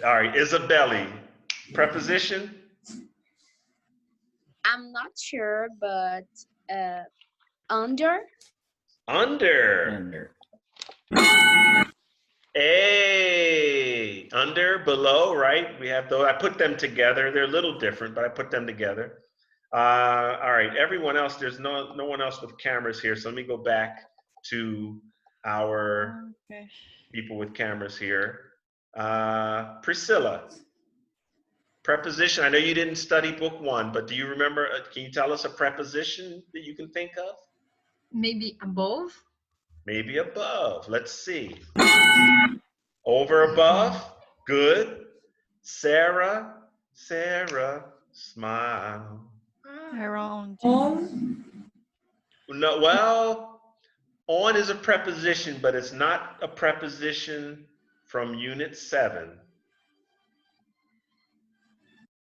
All right, Isabelli. Preposition? I'm not sure, but under. Under. Hey, under, below, right? We have those. I put them together. They're a little different, but I put them together. All right, everyone else, there's no one else with cameras here. So let me go back to our people with cameras here. Priscilla, preposition. I know you didn't study book 1, but do you remember, can you tell us a preposition that you can think of? Maybe above? Maybe above. Let's see. Over, above. Good. Sarah, smile. Around. On. No, well, on is a preposition, but it's not a preposition from unit 7.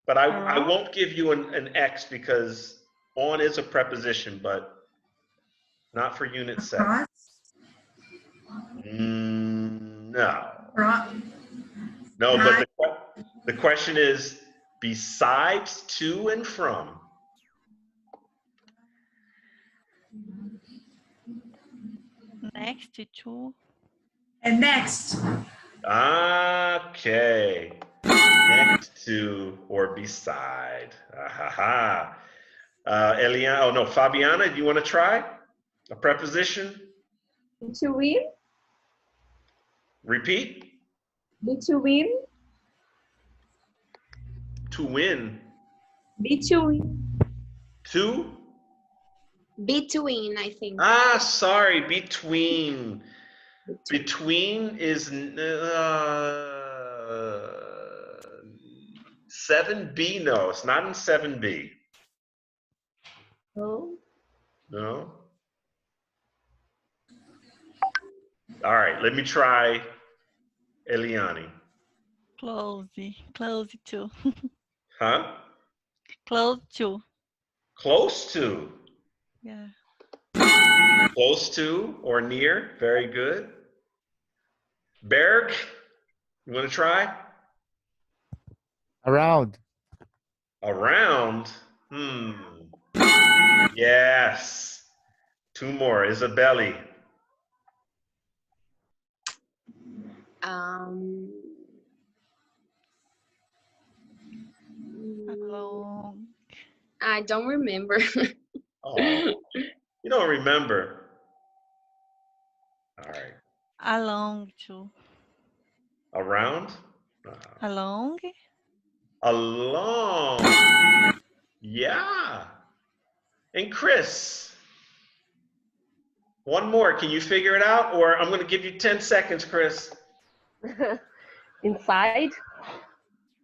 But I won't give you an X because on is a preposition, but not for unit 7. No. No, but the question is besides to and from. Next to. And next. Okay. Next to or beside. Ahaha. Eliana, oh no, Fabiana, do you want to try a preposition? Between. Repeat. Between. To win. Between. To? Between, I think. Ah, sorry, between. Between is 7B. No, it's not in 7B. No. No. All right, let me try Eliani. Close to. Huh? Close to. Close to. Yeah. Close to or near. Very good. Berg, you want to try? Around. Around. Yes. 2 more. Isabelli. Along. I don't remember. Oh, you don't remember. All right. Along to. Around? Along. Along. Yeah. And Chris, one more. Can you figure it out? Or I'm going to give you 10 seconds, Chris. Inside.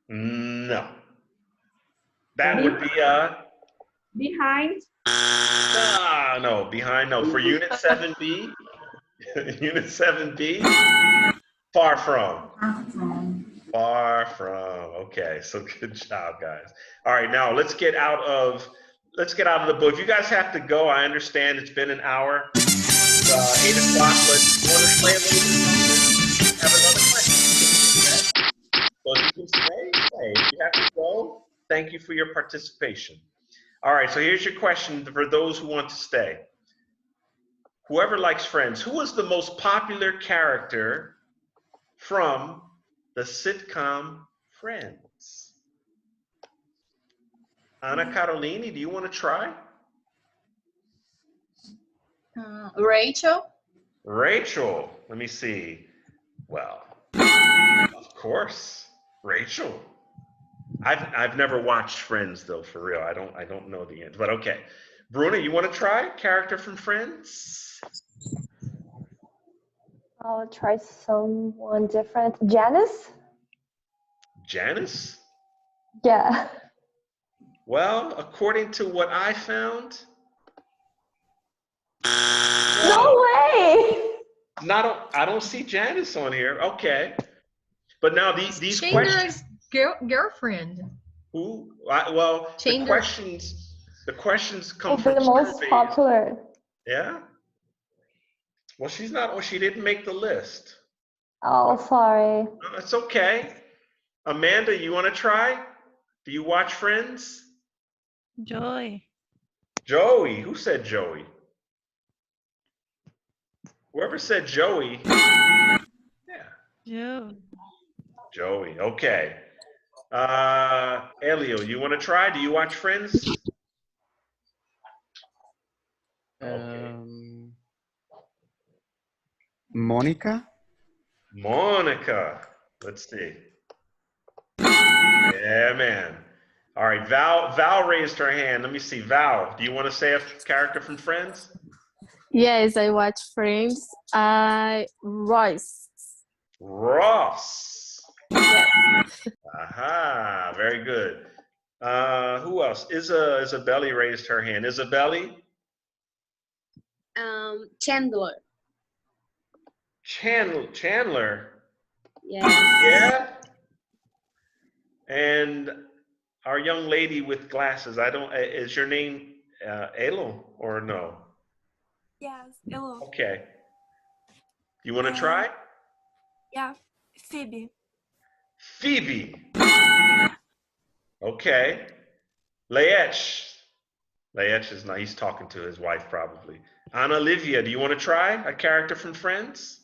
No. That would be behind. No, behind. No, for unit 7B. Unit 7B. Far from. Far from. Okay, so good job, guys. All right, now let's get out of the book. If you guys have to go, I understand it's been an hour. 8 o'clock, but you want to play a little bit longer? Have another question. Okay. So if you can stay. If you have to go, thank you for your participation. All right, so here's your question for those who want to stay. Whoever likes Friends, who was the most popular character from the sitcom Friends? Ana Carolini, do you want to try? Rachel. Rachel, let me see. Well, of course, Rachel. I've never watched Friends though, for real. I don't know the end, but okay. Bruna, you want to try character from Friends? I'll try someone different. Janice? Janice? Yeah. Well, according to what I found, No way! I don't see Janice on here. Okay, but now these questions. Girlfriend. Who? Well, the questions come from the most surveys. popular. Yeah. Well, she's not. Well, she didn't make the list. Oh, sorry. No, it's okay. Amanda, you want to try? Do you watch Friends? Joy. Joey. Who said Joey? Whoever said Joey. Joe. Joey. Okay. Elio, you want to try? Do you watch Friends? Okay. Monica. Monica. Let's see. Yeah, man. All right, Val raised her hand. Let me see. Val, do you want to say a character from Friends? Yes, I watch Friends. Royce. Ross. Yes. Aha, very good. Who else? Isabelli raised her hand. Isabelli? Chandler. Chandler? Yes. Yeah? And our young lady with glasses, is your name Elo or no? Yes, Elo. Okay. You want to try? Yeah, Phoebe. Phoebe. Okay. Laech is not, he's talking to his wife probably. Ana Olivia, do you want to try a character from Friends?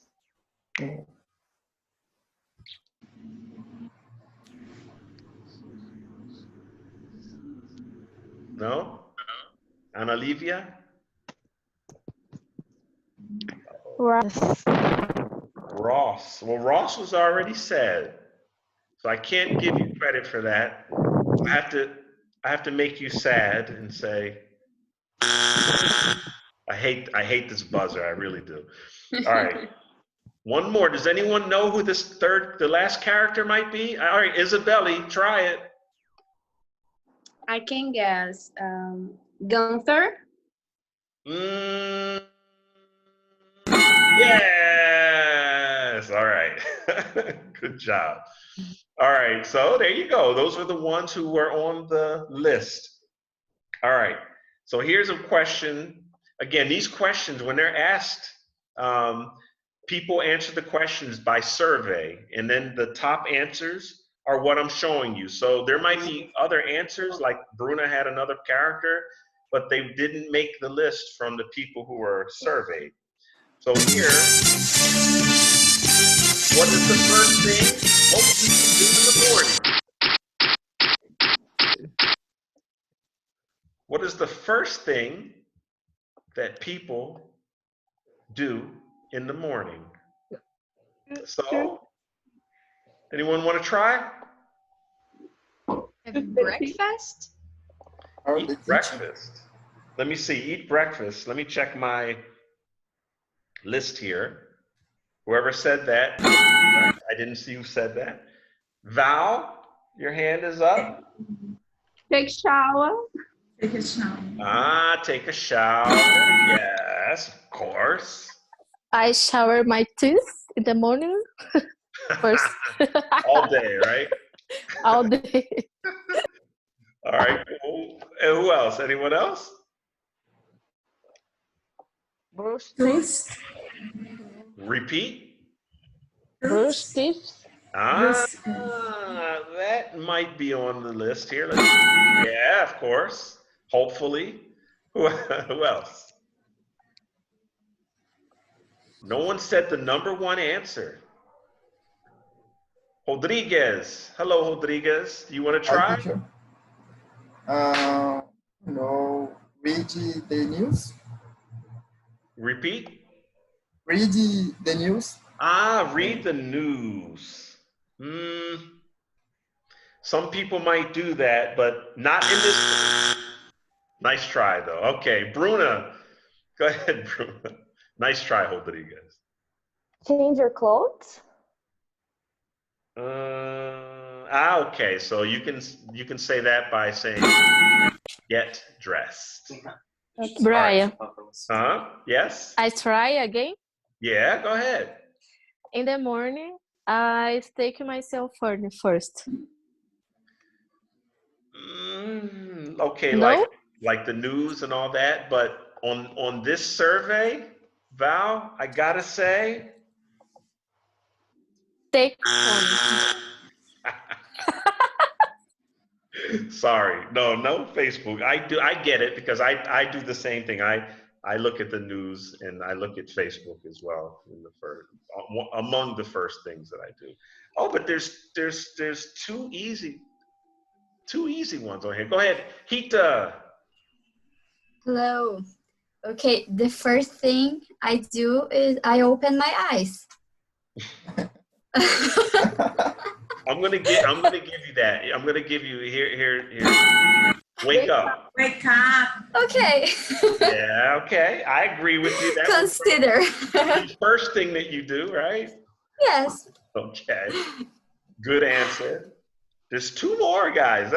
No? Ana Olivia? Ross. Ross. Well, Ross was already said, so I can't give you credit for that. I have to make you sad and say, I hate this buzzer. I really do. All right. One more. Does anyone know who the last character might be? All right, Isabelli, try it. I can guess. Gunther. Yes. All right. Good job. All right. So there you go. Those were the ones who were on the list. All right. So here's a question. Again, these questions, when they're asked, people answer the questions by survey, and then the top answers are what I'm showing you. So there might be other answers, like Bruna had another character, but they didn't make the list from the people who were surveyed. So here, what is the first thing most people do in the morning? What is the first thing that people do in the morning? So, anyone want to try? Have breakfast? Eat breakfast. Let me see, eat breakfast. Let me check my list here. Whoever said that, I didn't see who said that. Val, your hand is up. Take shower. Take a shower. Take a shower. Yes, of course. I shower my teeth in the morning first. All day, right? All day. All right. Who else? Anyone else? Brush Bruce. Repeat. Brush teeth. That might be on the list here. Yeah, of course. Hopefully. Who else? No one said the number one answer. Rodriguez. Hello, Rodriguez. Do you want to try? No, read the news. Repeat. Read the news. Ah, read the news. Some people might do that, but not in this. Nice try, though. Okay, Bruna. Go ahead, Bruna. Nice try, Rodriguez. Change your clothes. Okay. So you can say that by saying get dressed. Brian. Yes. I try again. Yeah. Go ahead. In the morning, I take myself first. Okay, No? like the news and all that, but on this survey, Val, I gotta say, Take phone. sorry, no Facebook. I get it because I do the same thing. I look at the news and I look at Facebook as well in the first among the first things that I do. Oh, but there's two easy ones on here. Go ahead, Hita. Hello. Okay, the first thing I do is I open my eyes. I'm gonna give you that. I'm gonna give you here. Wake up. Wake up. Okay. Yeah, okay. I agree with you. That Consider. was the first thing that you do, right? Yes. Okay. Good answer. There's two more, guys.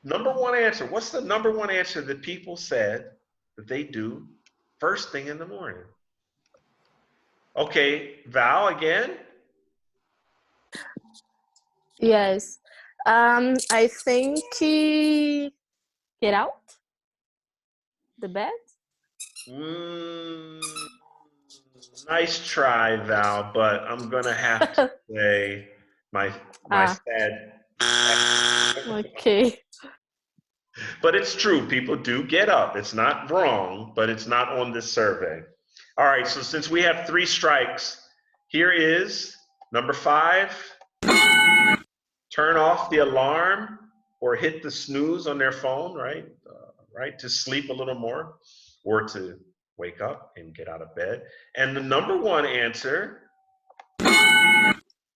Number one answer. What's the number one answer that people said that they do first thing in the morning? Okay, Val again. Yes. I think get out the bed. Nice try, Val, but I'm gonna have to say my sad. Okay. But it's true. People do get up. It's not wrong, but it's not on this survey. All right. So since we have 3 strikes, here is number 5. Turn off the alarm or hit the snooze on their phone, right? Right, to sleep a little more or to wake up and get out of bed. And the number 1 answer,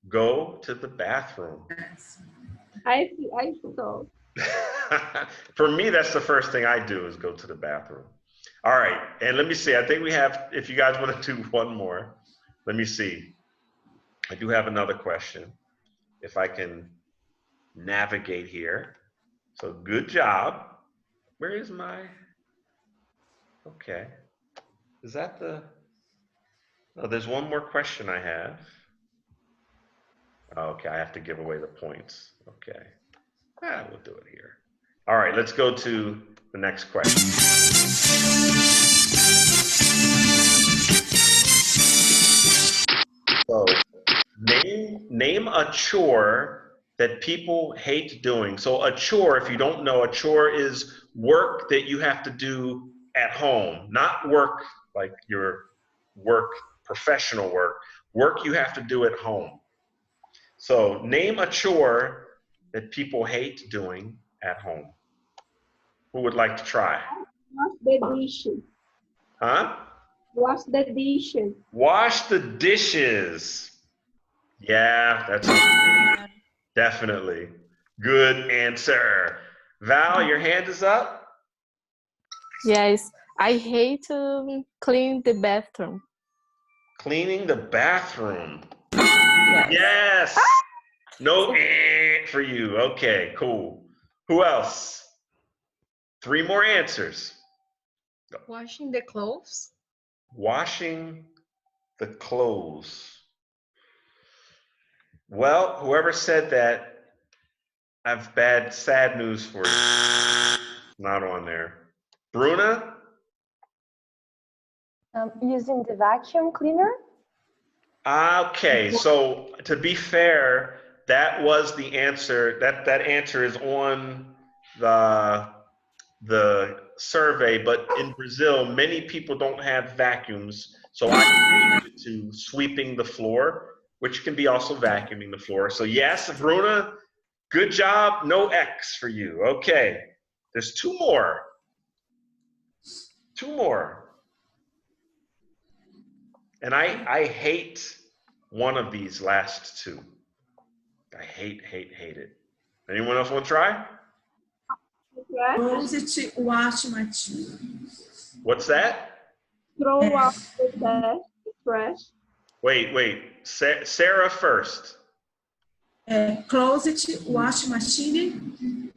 go to the bathroom. I saw. For me, that's the first thing I do is go to the bathroom. All right, and let me see. I think we have, if you guys want to do one more, let me see. I do have another question, if I can navigate here. So good job. Where is my, okay. Is that the, oh, there's one more question I have. Okay, I have to give away the points. Okay, we'll do it here. All right, let's go to the next question. So, name a chore that people hate doing. So a chore, if you don't know, a chore is work that you have to do at home, not work like your work, professional work, work you have to do at home. So name a chore that people hate doing at home. Who would like to try? Wash the dishes. Huh? Wash the dishes. Wash the dishes. Yeah, that's definitely good answer. Val, your hand is up. Yes, I hate to clean the bathroom. Cleaning the bathroom. Yes. Yes. No for you. Okay, cool. Who else? 3 more answers. Washing the clothes. Washing the clothes. Well, whoever said that, I have sad news for you. Not on there. Bruna? Using the vacuum cleaner. Okay, so to be fair, that was the answer. That answer is on the the survey, but in Brazil, many people don't have vacuums, so I changed it to sweeping the floor, which can be also vacuuming the floor. So yes, Bruna, good job, no X for you. Okay, there's two more. Two more. And I hate one of these last two. I hate it. Anyone else want to try? Closet wash machine. What's that? Throw out the trash. Wait. Sarah first. Closet wash machine.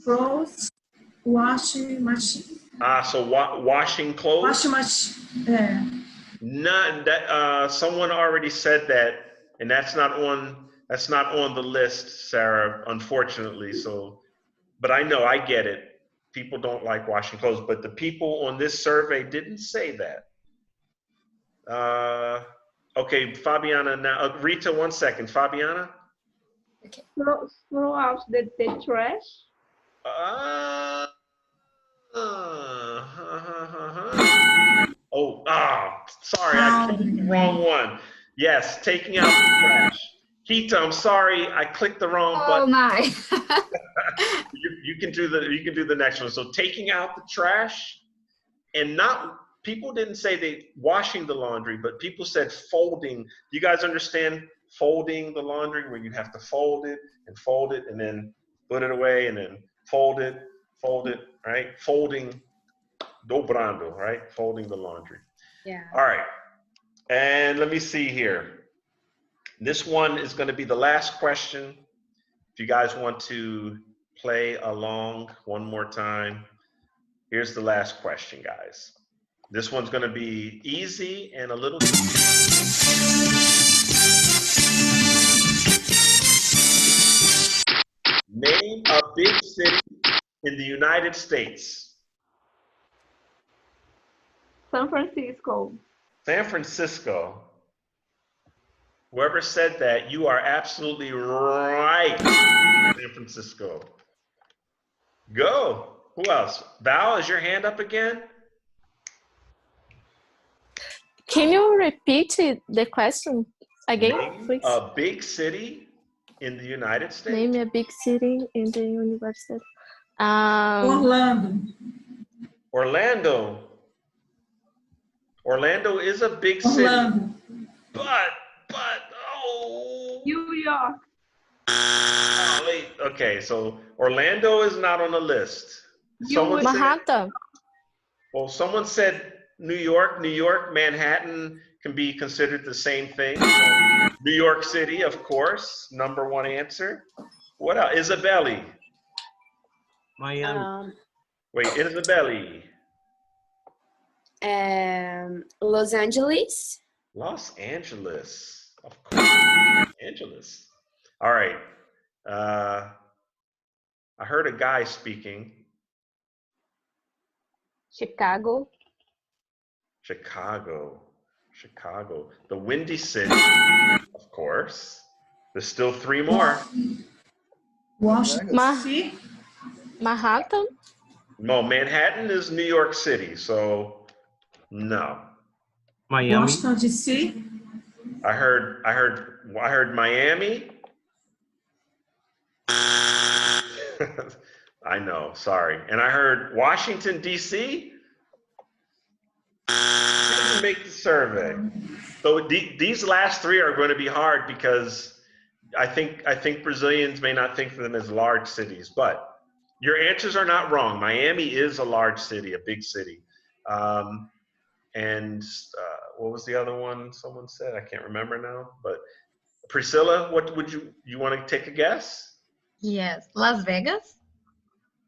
Clothes washing machine. So washing clothes? Washing machine. None that someone already said that, and that's not on the list, Sarah, unfortunately. So, but I know, I get it. People don't like washing clothes, but the people on this survey didn't say that. Okay, Fabiana now. Rita, 1 second. Fabiana? Okay. Throw out the trash. Sorry, I clicked the wrong one. Yes, taking out the trash. Kita, I'm sorry, I clicked the wrong button. Oh my. you can do the next one. So taking out the trash, and not, people didn't say they washing the laundry, but people said folding. You guys understand folding the laundry, where you have to fold it and then put it away and then fold it, right? Folding, dobrando, right? Folding the laundry. Yeah. All right. And let me see here. This one is going to be the last question. If you guys want to play along one more time, here's the last question, guys. This one's going to be easy and a little. Name a big city in the United States. San Francisco. San Francisco. Whoever said that, you are absolutely right. San Francisco. Go. Who else? Val, is your hand up again? Can you repeat the question again, Name please? a big city in the United States. Name a big city in the university. Orlando. Orlando. Orlando is a big city. Orlando. But New York. Okay, so Orlando is not on the list. Manhattan. Well, someone said New York. New York, Manhattan can be considered the same thing. New York City, of course, number one answer. What else? Isabelle. Miami. Wait, Isabelle. Los Angeles. Los Angeles, of course. Los Angeles. All right. I heard a guy speaking. Chicago. Chicago. The Windy City, of course. There's still three more. Washington DC. Manhattan. No, Manhattan is New York City, so no. Miami. Washington DC. I heard Miami. I know, sorry. And I heard Washington DC. Didn't make the survey. So these last three are going to be hard because I think Brazilians may not think of them as large cities, but your answers are not wrong. Miami is a large city, a big city. And what was the other one someone said? I can't remember now. But Priscilla, what would you want to take a guess? Yes, Las Vegas.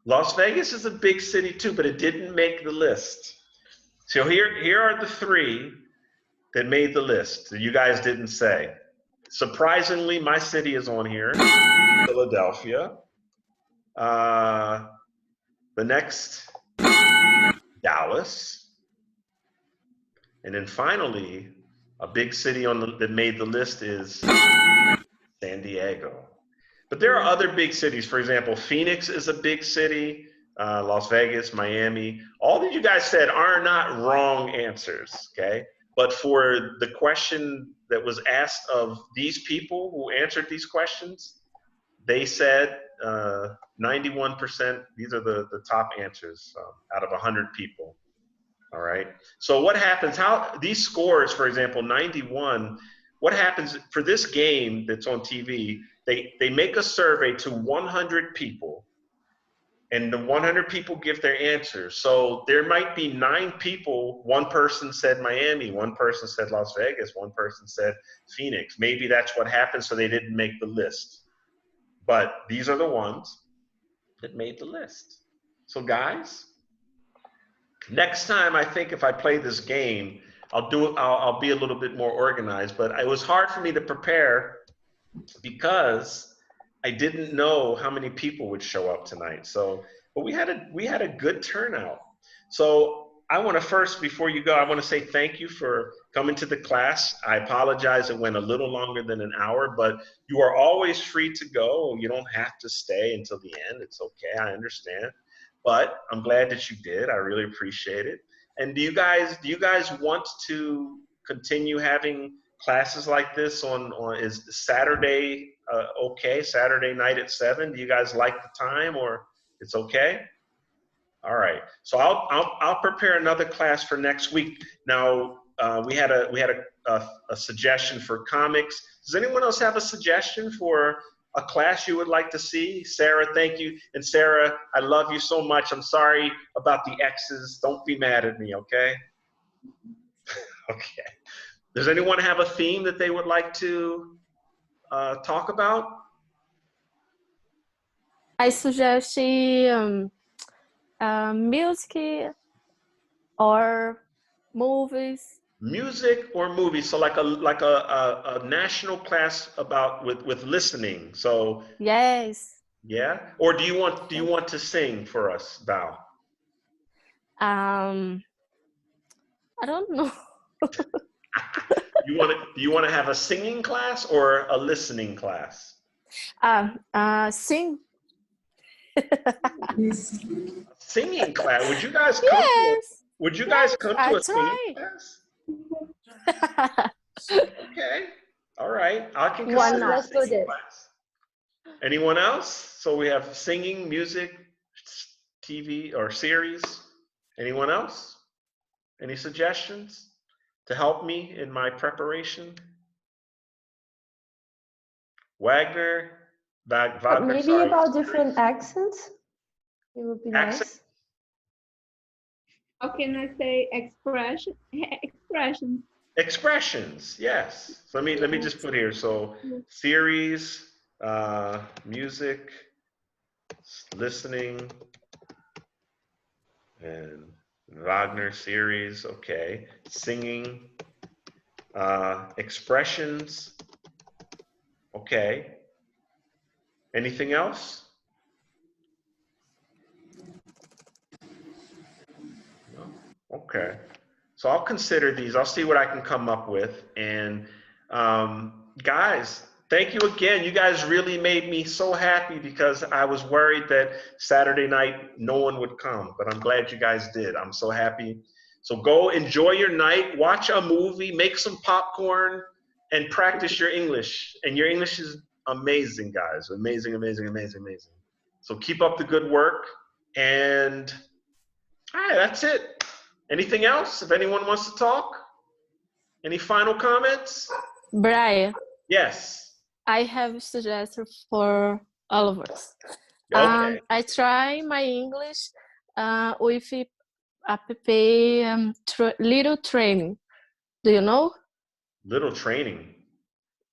Las Vegas is a big city too, but it didn't make the list. So here are the three that made the list that you guys didn't say. Surprisingly, my city is on here, Philadelphia. The next, Dallas. And then finally, a big city that made the list is San Diego. But there are other big cities. For example, Phoenix is a big city. Las Vegas, Miami. All that you guys said are not wrong answers, okay? But for the question that was asked of these people who answered these questions, they said 91%, these are the top answers out of 100 people, all right? So what happens, how these scores, for example, 91, what happens for this game that's on TV, they make a survey to 100 people, and the 100 people give their answers. So there might be 9 people, one person said Miami, one person said Las Vegas, one person said Phoenix. Maybe that's what happened, so they didn't make the list. But these are the ones that made the list. So guys, next time I think if I play this game, I'll be a little bit more organized, but it was hard for me to prepare because I didn't know how many people would show up tonight. So, but we had a good turnout. So I want to first, before you go, I want to say thank you for coming to the class. I apologize it went a little longer than an hour, but you are always free to go. You don't have to stay until the end. It's okay, I understand. But I'm glad that you did. I really appreciate it. And do you guys want to continue having classes like this on is Saturday okay? Saturday night at 7. Do you guys like the time, or it's okay? All right. So I'll prepare another class for next week. Now we had a suggestion for comics. Does anyone else have a suggestion for a class you would like to see? Sarah, thank you. And Sarah, I love you so much. I'm sorry about the X's. Don't be mad at me, okay? Okay. Does anyone have a theme that they would like to talk about? I suggest music or movies. Music or movies, so like a national class about with listening. So yes. Yeah. Or do you want to sing for us, Val? I don't know. Do you want to have a singing class or a listening class? Sing. Singing class. Would you guys come? Yes. Would you guys come to a singing class? Okay. All right. I can consider a singing class. Anyone else? So we have singing, music, TV or series. Anyone else? Any suggestions to help me in my preparation? Wagner, Wagner. Maybe sorry. about different accents. It would be nice. How can I say expressions? Expressions, yes. So let me just put here. So series, music, listening, and Wagner series. Okay, singing, expressions. Okay. Anything else? No? Okay. So I'll consider these. I'll see what I can come up with. And guys, thank you again. You guys really made me so happy because I was worried that Saturday night no one would come, but I'm glad you guys did. I'm so happy. So go enjoy your night, watch a movie, make some popcorn, and practice your English. And your English is amazing, guys. Amazing, amazing, amazing, amazing. So keep up the good work. And all right, that's it. Anything else? If anyone wants to talk? Any final comments? Brian. Yes. I have a suggestion for all of us. Okay. I try my English with app Little Training. Do you know? Little Training.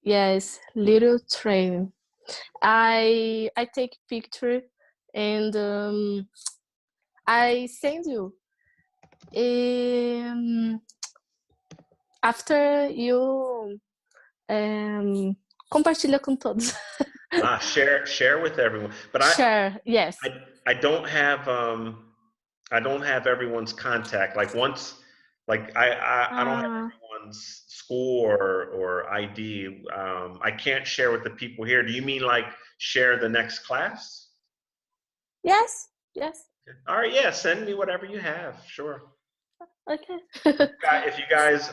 Yes, Little Training. I take picture and I send you. After you compartilha com todos. Share with everyone. But yes. I don't have everyone's contact. Like once, like I don't have everyone's school or ID. I can't share with the people here. Do you mean like share the next class? Yes. Yes. All right, yeah, send me whatever you have, sure. Okay. If you guys,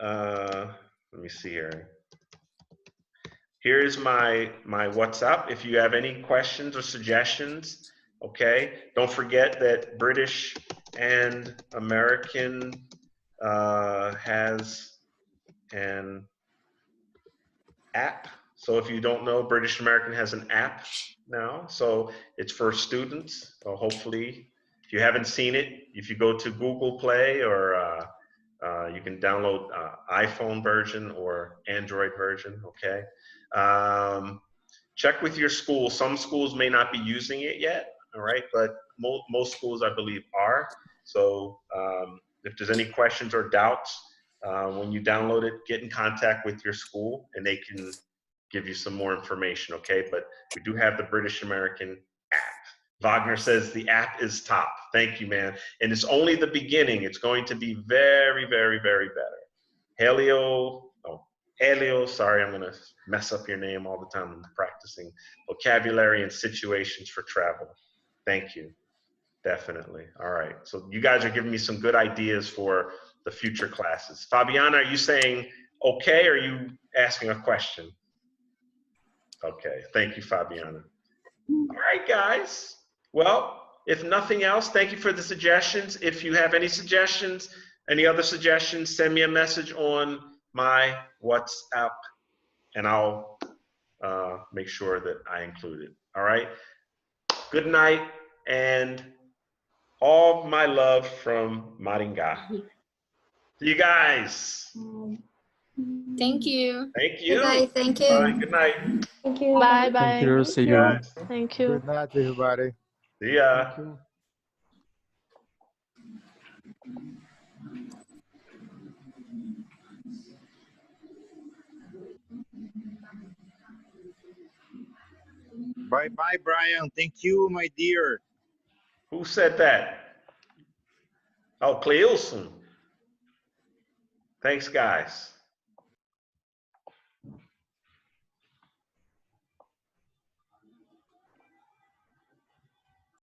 let me see here. Here's my WhatsApp. If you have any questions or suggestions, okay? Don't forget that British and American has an app. So if you don't know, British American has an app now. So it's for students. So hopefully, if you haven't seen it, if you go to Google Play or you can download iPhone version or Android version, okay? Check with your school. Some schools may not be using it yet, all right? But most schools, I believe, are. So if there's any questions or doubts, when you download it, get in contact with your school and they can give you some more information, okay? But we do have the British American app. Wagner says the app is top. Thank you, man. And it's only the beginning. It's going to be very, very, very better. Helio, sorry, I'm gonna mess up your name all the time. I'm practicing vocabulary and situations for travel. Thank you, definitely. All right, so you guys are giving me some good ideas for the future classes. Fabiana, are you saying okay, or are you asking a question? Okay, thank you, Fabiana. All right, guys. Well, if nothing else, thank you for the suggestions. If you have any suggestions, any other suggestions, send me a message on my WhatsApp and I'll make sure that I include it. All right. Good night and all my love from Maringá. See you guys. Thank you. Thank you. Bye. Thank you. Bye. Good night. Thank you. Bye bye. Thank you. See you. Thank you. Good night, everybody. See ya. Thank you. Bye-bye, Brian. Thank you, my dear. Who said that? Oh, Cleilson. Thanks, guys.